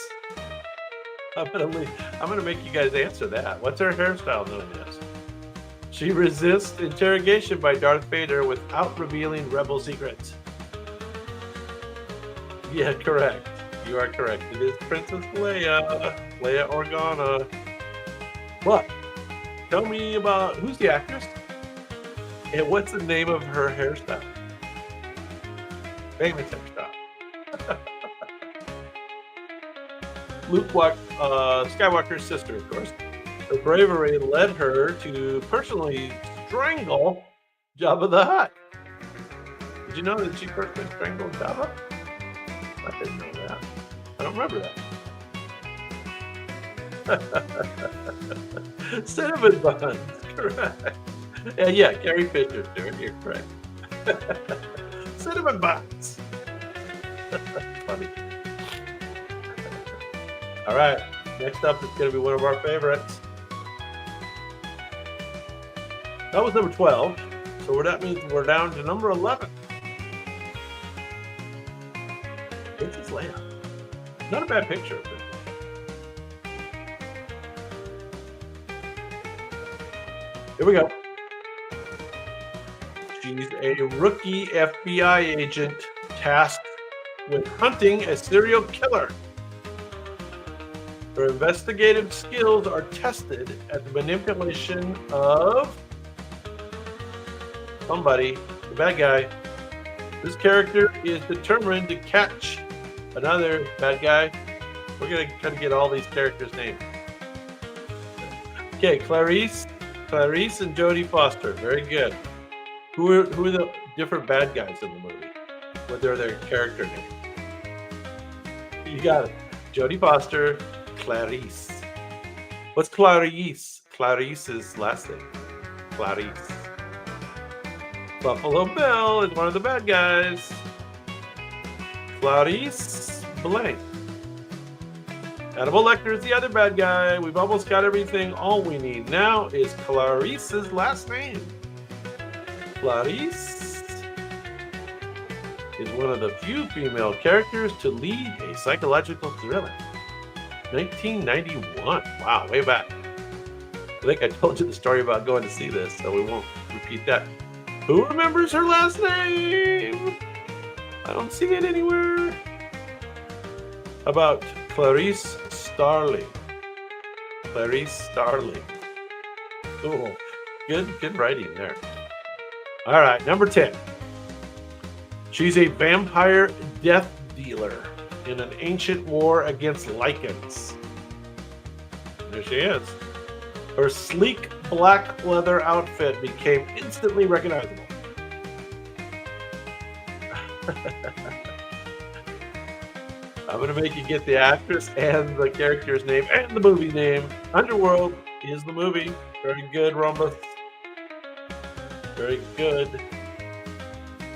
I'm gonna make you guys answer that. What's her hairstyle known as? She resists interrogation by Darth Vader without revealing Rebel secrets. Yeah, correct. You are correct. It is Princess Leia. Leia Organa. What? Tell me about who's the actress? And what's the name of her hairstyle? Famous hairstyle. Luke Skywalker's sister, of course. Her bravery led her to personally strangle Jabba the Hutt. Did you know that she personally strangled Jabba? I didn't know that. I don't remember that. Cinnamon buns, correct. Yeah, Carrie Fisher, Stuart, you're correct. Cinnamon buns. Funny. All right, next up is going to be one of our favorites. That was number 12, so that means we're down to number 11. Princess Leia. Not a bad picture. Here we go. She's a rookie FBI agent tasked with hunting a serial killer. Her investigative skills are tested at the manipulation of somebody, the bad guy. This character is determined to catch another bad guy. We're going to try to get all these characters' names. Okay, Clarice and Jodie Foster. Very good. Who are the different bad guys in the movie? What are their character names? You got it. Jodie Foster, Clarice. What's Clarice? Clarice's last name. Clarice. Buffalo Bill is one of the bad guys. Clarice blank. Hannibal Lecter is the other bad guy. We've almost got everything. All we need now is Clarice's last name. Clarice is one of the few female characters to lead a psychological thriller. 1991. Wow, way back. I think I told you the story about going to see this, so we won't repeat that. Who remembers her last name? I don't see it anywhere. How about Clarice Starling? Clarice Starling. Cool. Good writing there. All right, number 10. She's a vampire death dealer in an ancient war against Lycans. There she is. Her sleek black leather outfit became instantly recognizable. I'm going to make you get the actress and the character's name and the movie name. Underworld is the movie. Very good, Rhombus. Very good.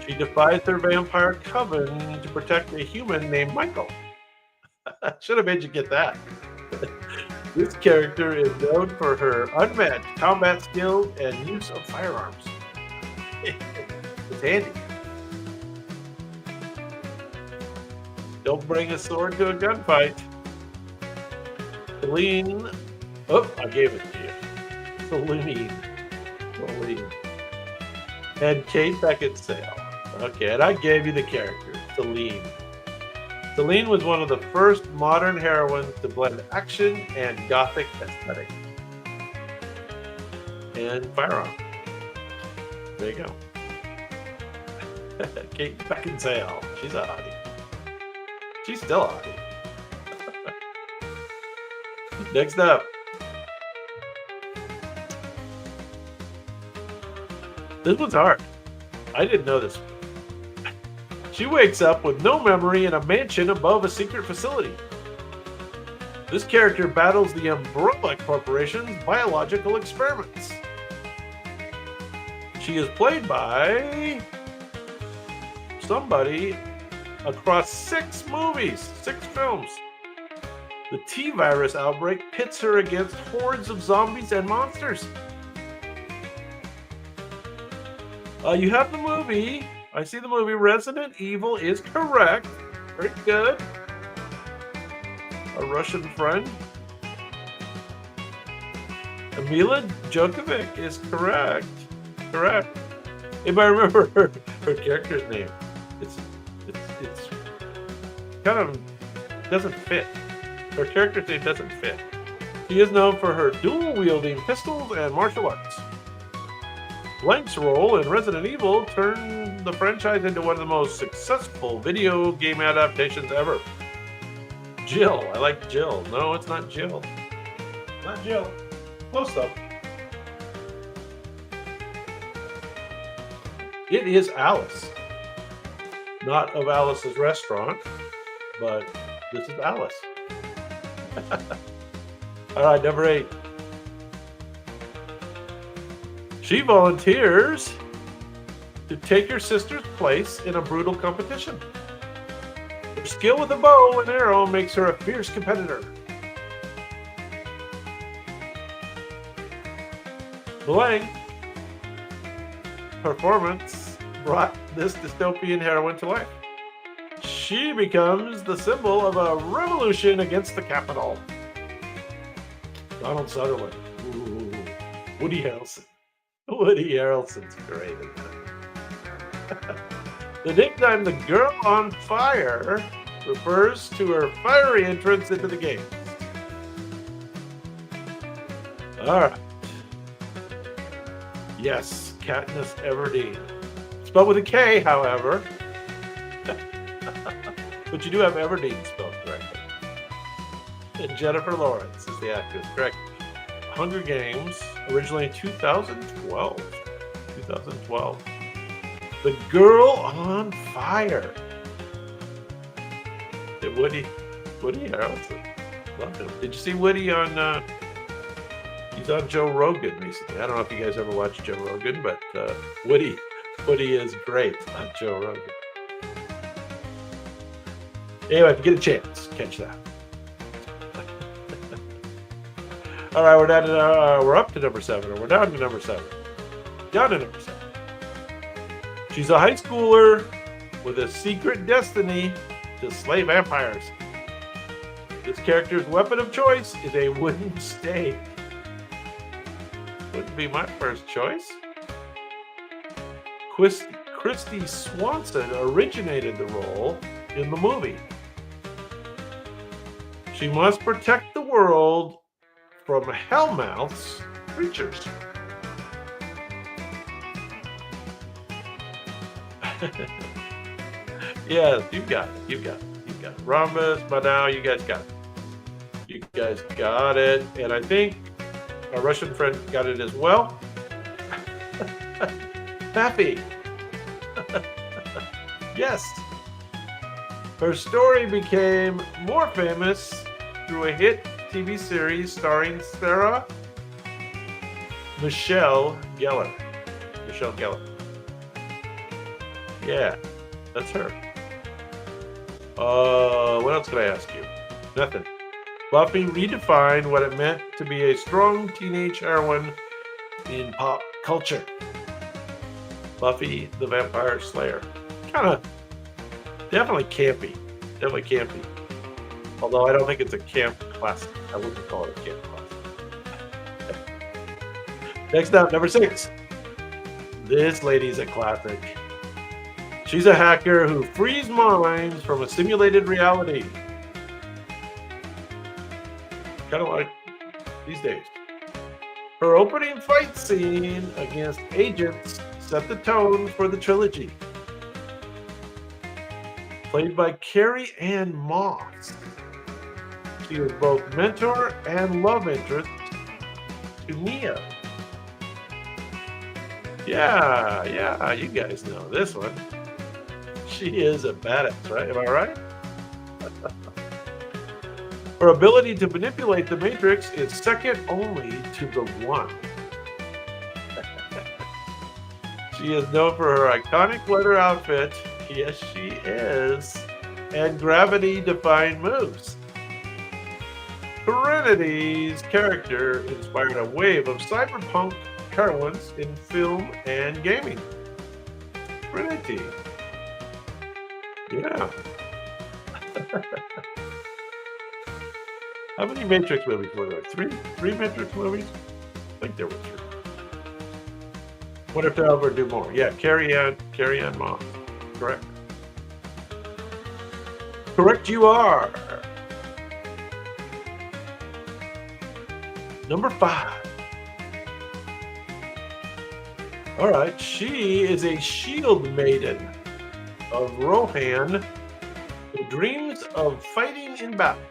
She defies her vampire coven to protect a human named Michael. Should have made you get that. This character is known for her unmatched combat skills and use of firearms. It's handy. Don't bring a sword to a gunfight. Celine. Oh, I gave it to you. Celine. And Kate Beckinsale. Okay, and I gave you the character, Celine. Celine was one of the first modern heroines to blend action and gothic aesthetic. And firearm. There you go. Kate Beckinsale. She's a hottie. She's still a hottie. Next up. This one's hard. I didn't know this. She wakes up with no memory in a mansion above a secret facility. This character battles the Umbrella Corporation's biological experiments. She is played by somebody across 6 movies, 6 films. The T-virus outbreak pits her against hordes of zombies and monsters. You have the movie. I see the movie. Resident Evil is correct. Very good. A Russian friend. Mila Djokovic is correct. Correct. If I remember her character's name, it's kind of doesn't fit. Her character's name doesn't fit. She is known for her dual-wielding pistols and martial arts. Blank's role in Resident Evil turned the franchise into one of the most successful video game adaptations ever. Jill. I like Jill. No, it's not Jill. Not Jill. Close though. It is Alice. Not of Alice's restaurant, but this is Alice. All right, number 8. She volunteers to take her sister's place in a brutal competition. Her skill with a bow and arrow makes her a fierce competitor. Blank performance brought this dystopian heroine to life. She becomes the symbol of a revolution against the Capitol. Donald Sutherland. Ooh. Woody Harrelson. Woody Harrelson's great in that. The nickname "the Girl on Fire" refers to her fiery entrance into the game. All right. Yes, Katniss Everdeen. Spelled with a K, however. But you do have Everdeen spelled correctly. And Jennifer Lawrence is the actress, correct. Hunger Games, originally in 2012. 2012. The Girl on Fire. And Woody Harrelson. Loved him. Did you see Woody on, he's on Joe Rogan recently. I don't know if you guys ever watched Joe Rogan, but Woody is great on Joe Rogan. Anyway, if you get a chance, catch that. All right, we're up to number 7, or we're down to number 7. Down to number 7. She's a high schooler with a secret destiny to slay vampires. This character's weapon of choice is a wooden stake. Wouldn't be my first choice. Christy Swanson originated the role in the movie. She must protect the world from Hellmouth's creatures. Yes, you got it. Rhombus, by now you guys got it. And I think our Russian friend got it as well. Pappy. Yes. Her story became more famous through a hit TV series starring Sarah Michelle Gellar. Yeah, that's her. What else could I ask you? Nothing. Buffy redefined what it meant to be a strong teenage heroine in pop culture. Buffy the Vampire Slayer. Definitely campy. Although I don't think it's a camp classic. I wouldn't call it a camp classic. Next up, number 6. This lady's a classic. She's a hacker who frees minds from a simulated reality. Kind of like these days. Her opening fight scene against agents set the tone for the trilogy. Played by Carrie Ann Moss. She is both mentor and love interest to Neo. Yeah, you guys know this one. She is a badass, right? Am I right? Her ability to manipulate the Matrix is second only to the One. She is known for her iconic leather outfit, yes she is, and gravity-defying moves. Trinity's character inspired a wave of cyberpunk heroines in film and gaming. Trinity. Yeah. How many Matrix movies were there? Three Matrix movies? I think there were 3. What if they'll ever do more? Yeah, Carrie Ann Moss. Correct. Correct you are. Number 5. All right, she is a shield maiden of Rohan who dreams of fighting in battle.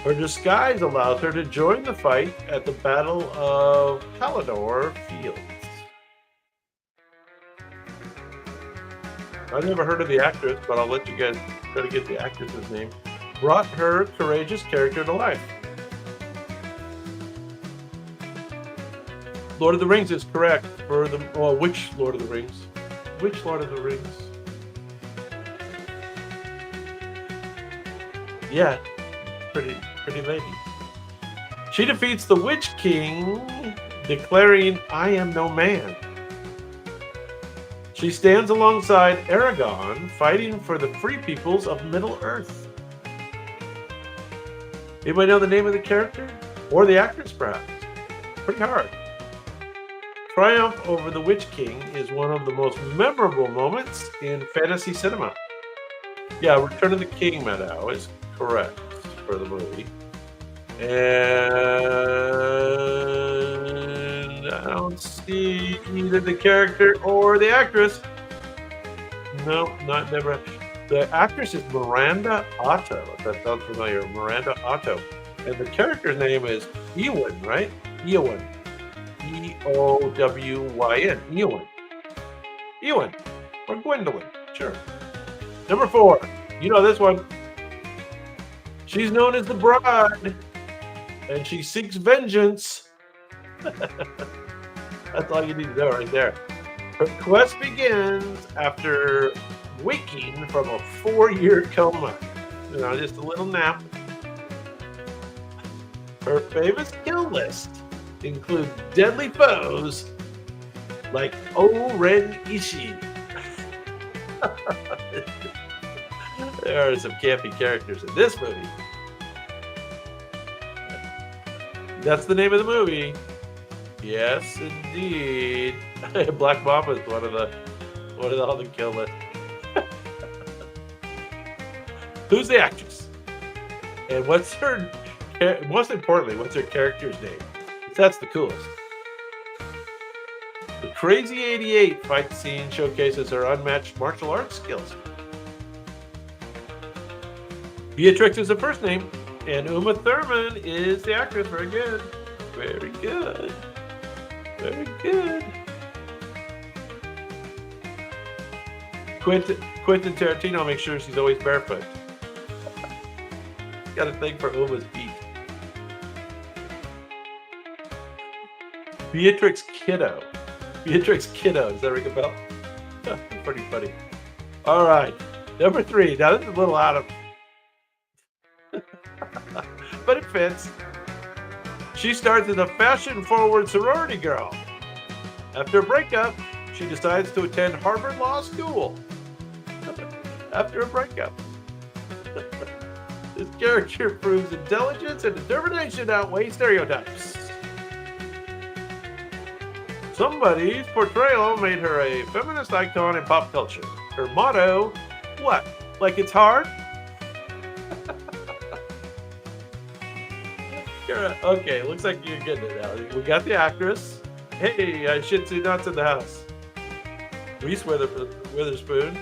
Her disguise allows her to join the fight at the Battle of Palador Fields. I've never heard of the actress, but I'll let you guys try to get the actress's name. Brought her courageous character to life. Lord of the Rings is correct for the. Well, which Lord of the Rings? Which Lord of the Rings? Yeah, pretty lady. She defeats the Witch King, declaring, "I am no man." She stands alongside Aragon, fighting for the free peoples of Middle-earth. Anybody know the name of the character? Or the actress, perhaps? Pretty hard. Triumph over the Witch King is one of the most memorable moments in fantasy cinema. Yeah, Return of the King, Maddow, is correct for the movie. And I don't see either the character or the actress. No, never. The actress is Miranda Otto, if that sounds familiar. Miranda Otto. And the character's name is Eowyn, right? Eowyn. E-O-W-Y-N. Eowyn. Eowyn. Or Gwendolyn. Sure. Number 4. You know this one. She's known as the Bride, and she seeks vengeance. That's all you need to know right there. Her quest begins after waking from a 4-year coma. You know, just a little nap. Her famous kill list includes deadly foes like O-Ren Ishii. There are some campy characters in this movie. That's the name of the movie. Yes, indeed. Black Mamba is one of the all the kill list. Who's the actress? And what's her? Most importantly, what's her character's name? That's the coolest. The Crazy 88 fight scene showcases her unmatched martial arts skills. Beatrix is the first name, and Uma Thurman is the actress. Very good. Very good. Very good. Quentin Tarantino makes sure she's always barefoot. Got a thing for Uma's feet. Beatrix Kiddo. Beatrix Kiddo. Does that ring a bell? Pretty funny. All right. Number 3. Now, this is a little out of... but it fits. She starts as a fashion-forward sorority girl. After a breakup, she decides to attend Harvard Law School. After a breakup. This character proves intelligence and determination outweigh stereotypes. Somebody's portrayal made her a feminist icon in pop culture. Her motto, what? Like it's hard? Okay, looks like you're getting it now. We got the actress. Hey, Shih Tzu Nuts in the house. Reese Witherspoon.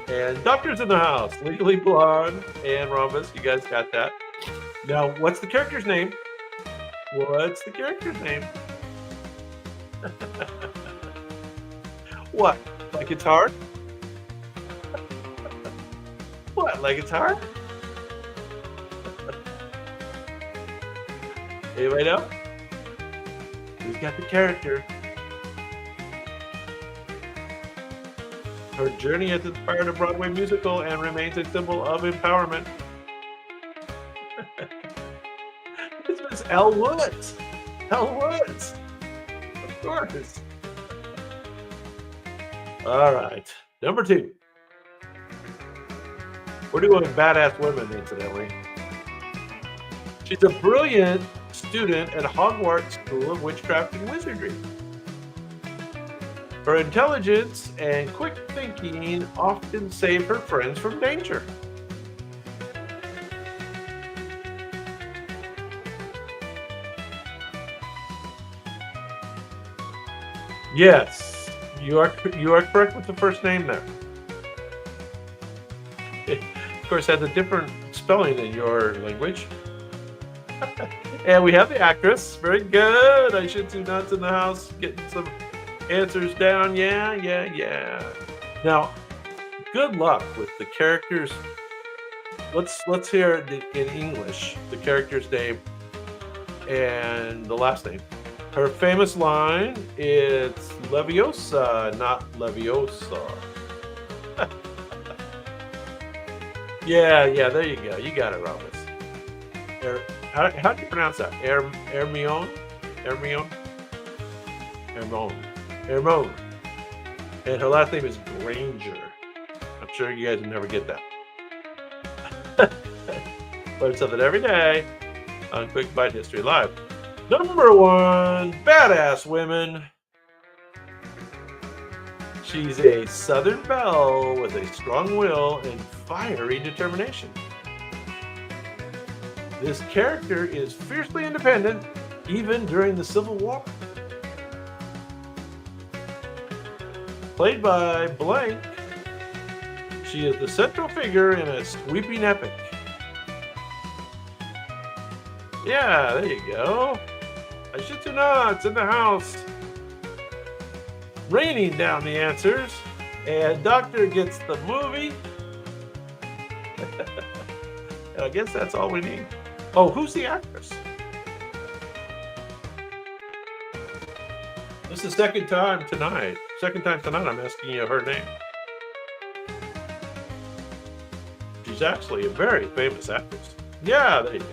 And Doctor's in the House, Legally Blonde and Rhombus. You guys got that. Now, what's the character's name? What's the character's name? What? Like it's hard? What? Like it's hard? Anybody know? Who's got the character? Her journey has inspired a Broadway musical and remains a symbol of empowerment. This was Elle Woods. Elle Woods. Of course. All right. Number 2. We're doing badass women, incidentally. She's a brilliant student at Hogwarts School of Witchcraft and Wizardry. Her intelligence and quick thinking often save her friends from danger. Yes, you are correct with the first name there. It, of course, has a different spelling in your language. And we have the actress. Very good. I should do nuts in the house. Getting some answers down. Yeah. Now, good luck with the characters. Let's hear it in English. The character's name and the last name. Her famous line, it's Leviosa, not Leviosa. Yeah, there you go. You got it, Rhombus. How do you pronounce that? Hermione? Hermione? Hermione. And her last name is Granger. I'm sure you guys will never get that. Learn something every day on Quick Bite History Live. Number 1, badass women. She's a Southern belle with a strong will and fiery determination. This character is fiercely independent, even during the Civil War. Played by blank, she is the central figure in a sweeping epic. Yeah, there you go. I shit you not, it's in the house. Raining down the answers, and Doctor gets the movie. And I guess that's all we need. Oh, who's the actress? This is the second time tonight. I'm asking you her name. She's actually a very famous actress. Yeah, there you go.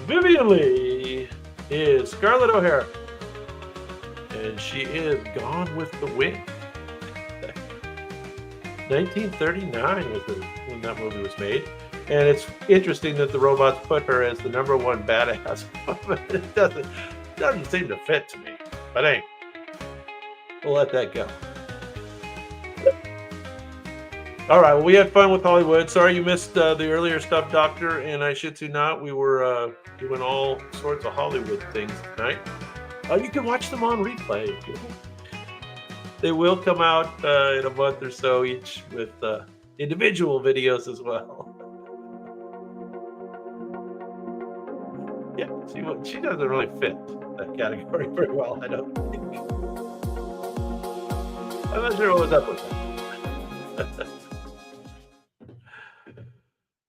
Vivian Leigh is Scarlett O'Hara. And she is Gone with the Wind. 1939 was when that movie was made. And it's interesting that the robots put her as the number 1 badass. It doesn't seem to fit to me. But hey, we'll let that go. All right, well, we had fun with Hollywood. Sorry you missed the earlier stuff, Doctor, and I shit you not. We were doing all sorts of Hollywood things tonight. You can watch them on replay. They will come out in a month or so each with individual videos as well. Yeah, she doesn't really fit that category very well, I don't think. I'm not sure what was up with that.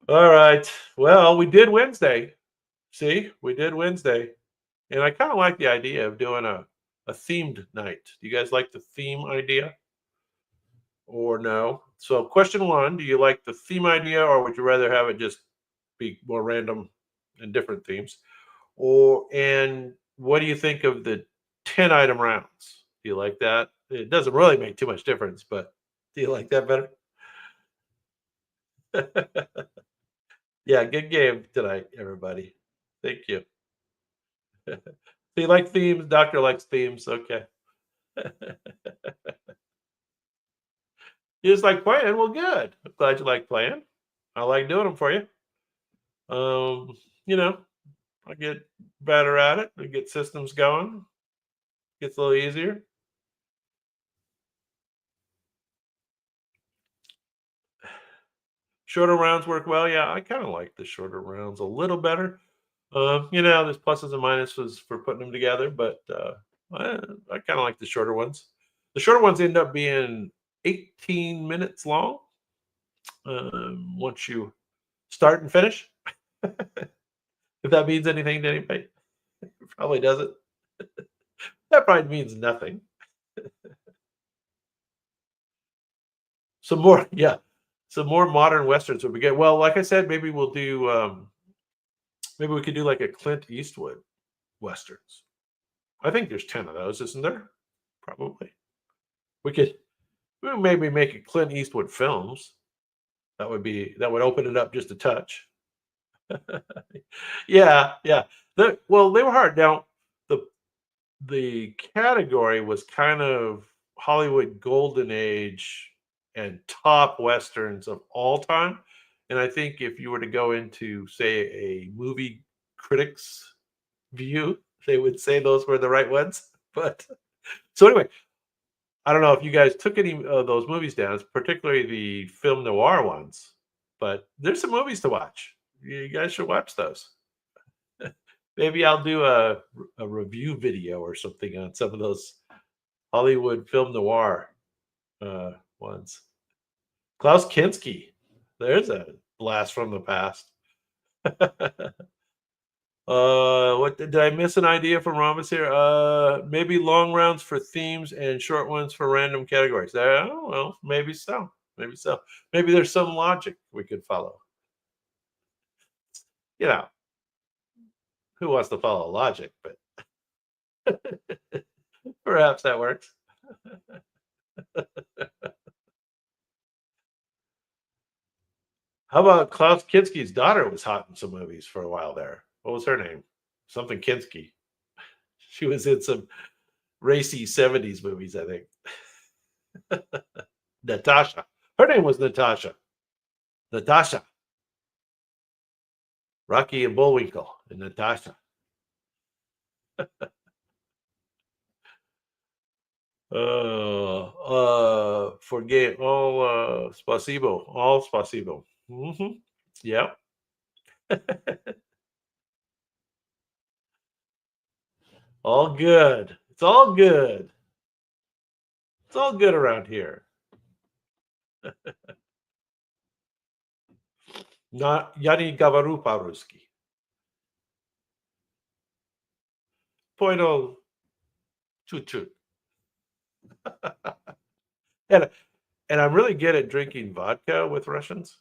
All right. Well, we did Wednesday. See, we did Wednesday. And I kind of like the idea of doing a themed night. Do you guys like the theme idea? Or no? So question 1, do you like the theme idea, or would you rather have it just be more random and different themes? And what do you think of the 10-item rounds? Do you like that? It doesn't really make too much difference, but do you like that better? Yeah, good game tonight, everybody. Thank you. So you like themes? Doctor likes themes. Okay. You just like playing? Well, good. I'm glad you like playing. I like doing them for you. You know, I get better at it. I get systems going. Gets a little easier. Shorter rounds work well. Yeah, I kind of like the shorter rounds a little better. There's pluses and minuses for putting them together, but I, I kind of like the shorter ones. The shorter ones end up being 18 minutes long once you start and finish. If that means anything to anybody, it probably doesn't. That probably means nothing. Some more, yeah, some more modern westerns would be good. Well, like I said, maybe we'll do. Maybe we could do like a Clint Eastwood westerns. I think there's 10 of those, isn't there? Probably. We could maybe make it Clint Eastwood films. That would open it up just a touch. Yeah, yeah. Well, they were hard. Now, the the category was kind of Hollywood golden age and top westerns of all time. And I think if you were to go into, say, a movie critics view, they would say those were the right ones. But so anyway, I don't know if you guys took any of those movies down, particularly the film noir ones, but there's some movies to watch. You guys should watch those. Maybe I'll do a review video or something on some of those Hollywood film noir ones. Klaus Kinski, there's a blast from the past. What did I miss an idea from Rhombus here? Maybe long rounds for themes and short ones for random categories. Oh, well, maybe so. Maybe so. Maybe there's some logic we could follow. You know, who wants to follow logic? But perhaps that works. How about Klaus Kinski's daughter was hot in some movies for a while there. What was her name? Something Kinski. She was in some racy 70s movies, I think. Natasha. Her name was Natasha. Natasha. Rocky and Bullwinkle and Natasha. Forget all spasibo. All spasibo. Mm-hmm. Yep. All good. It's all good. It's all good around here. Not Yani Gavaru Paruski. Pointo chut chut. and and I'm really good at drinking vodka with Russians.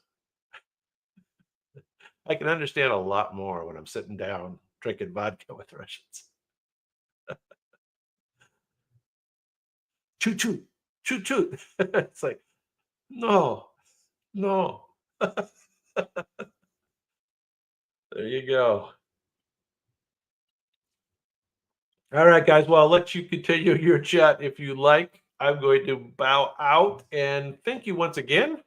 I can understand a lot more when I'm sitting down drinking vodka with Russians. Choo choo, choo choo. It's like, no, no. There you go. All right, guys. Well, I'll let you continue your chat if you like. I'm going to bow out and thank you once again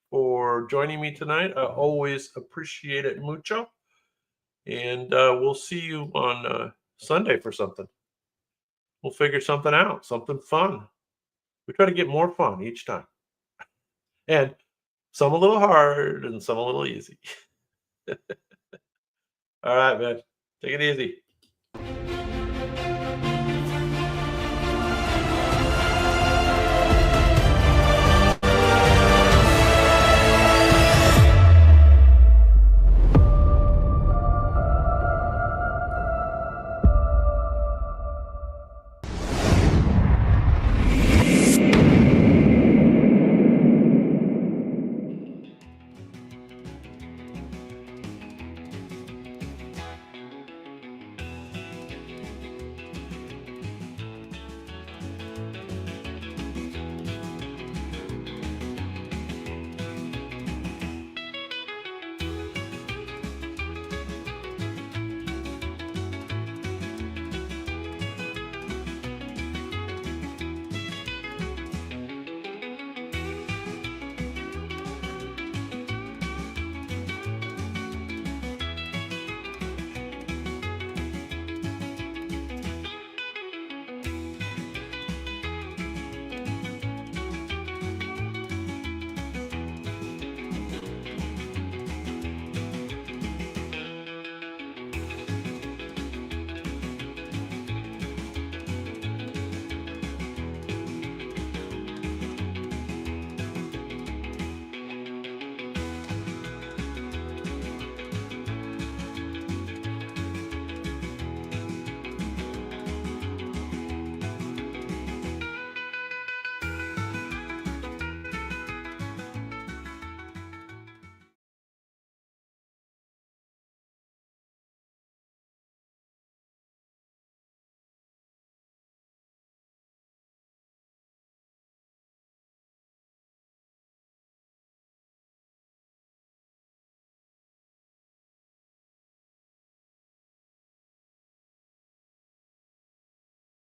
for joining me tonight. I always appreciate it mucho. And we'll see you on Sunday for something. We'll figure something out, something fun. We try to get more fun each time. And some a little hard and some a little easy. All right, man. Take it easy.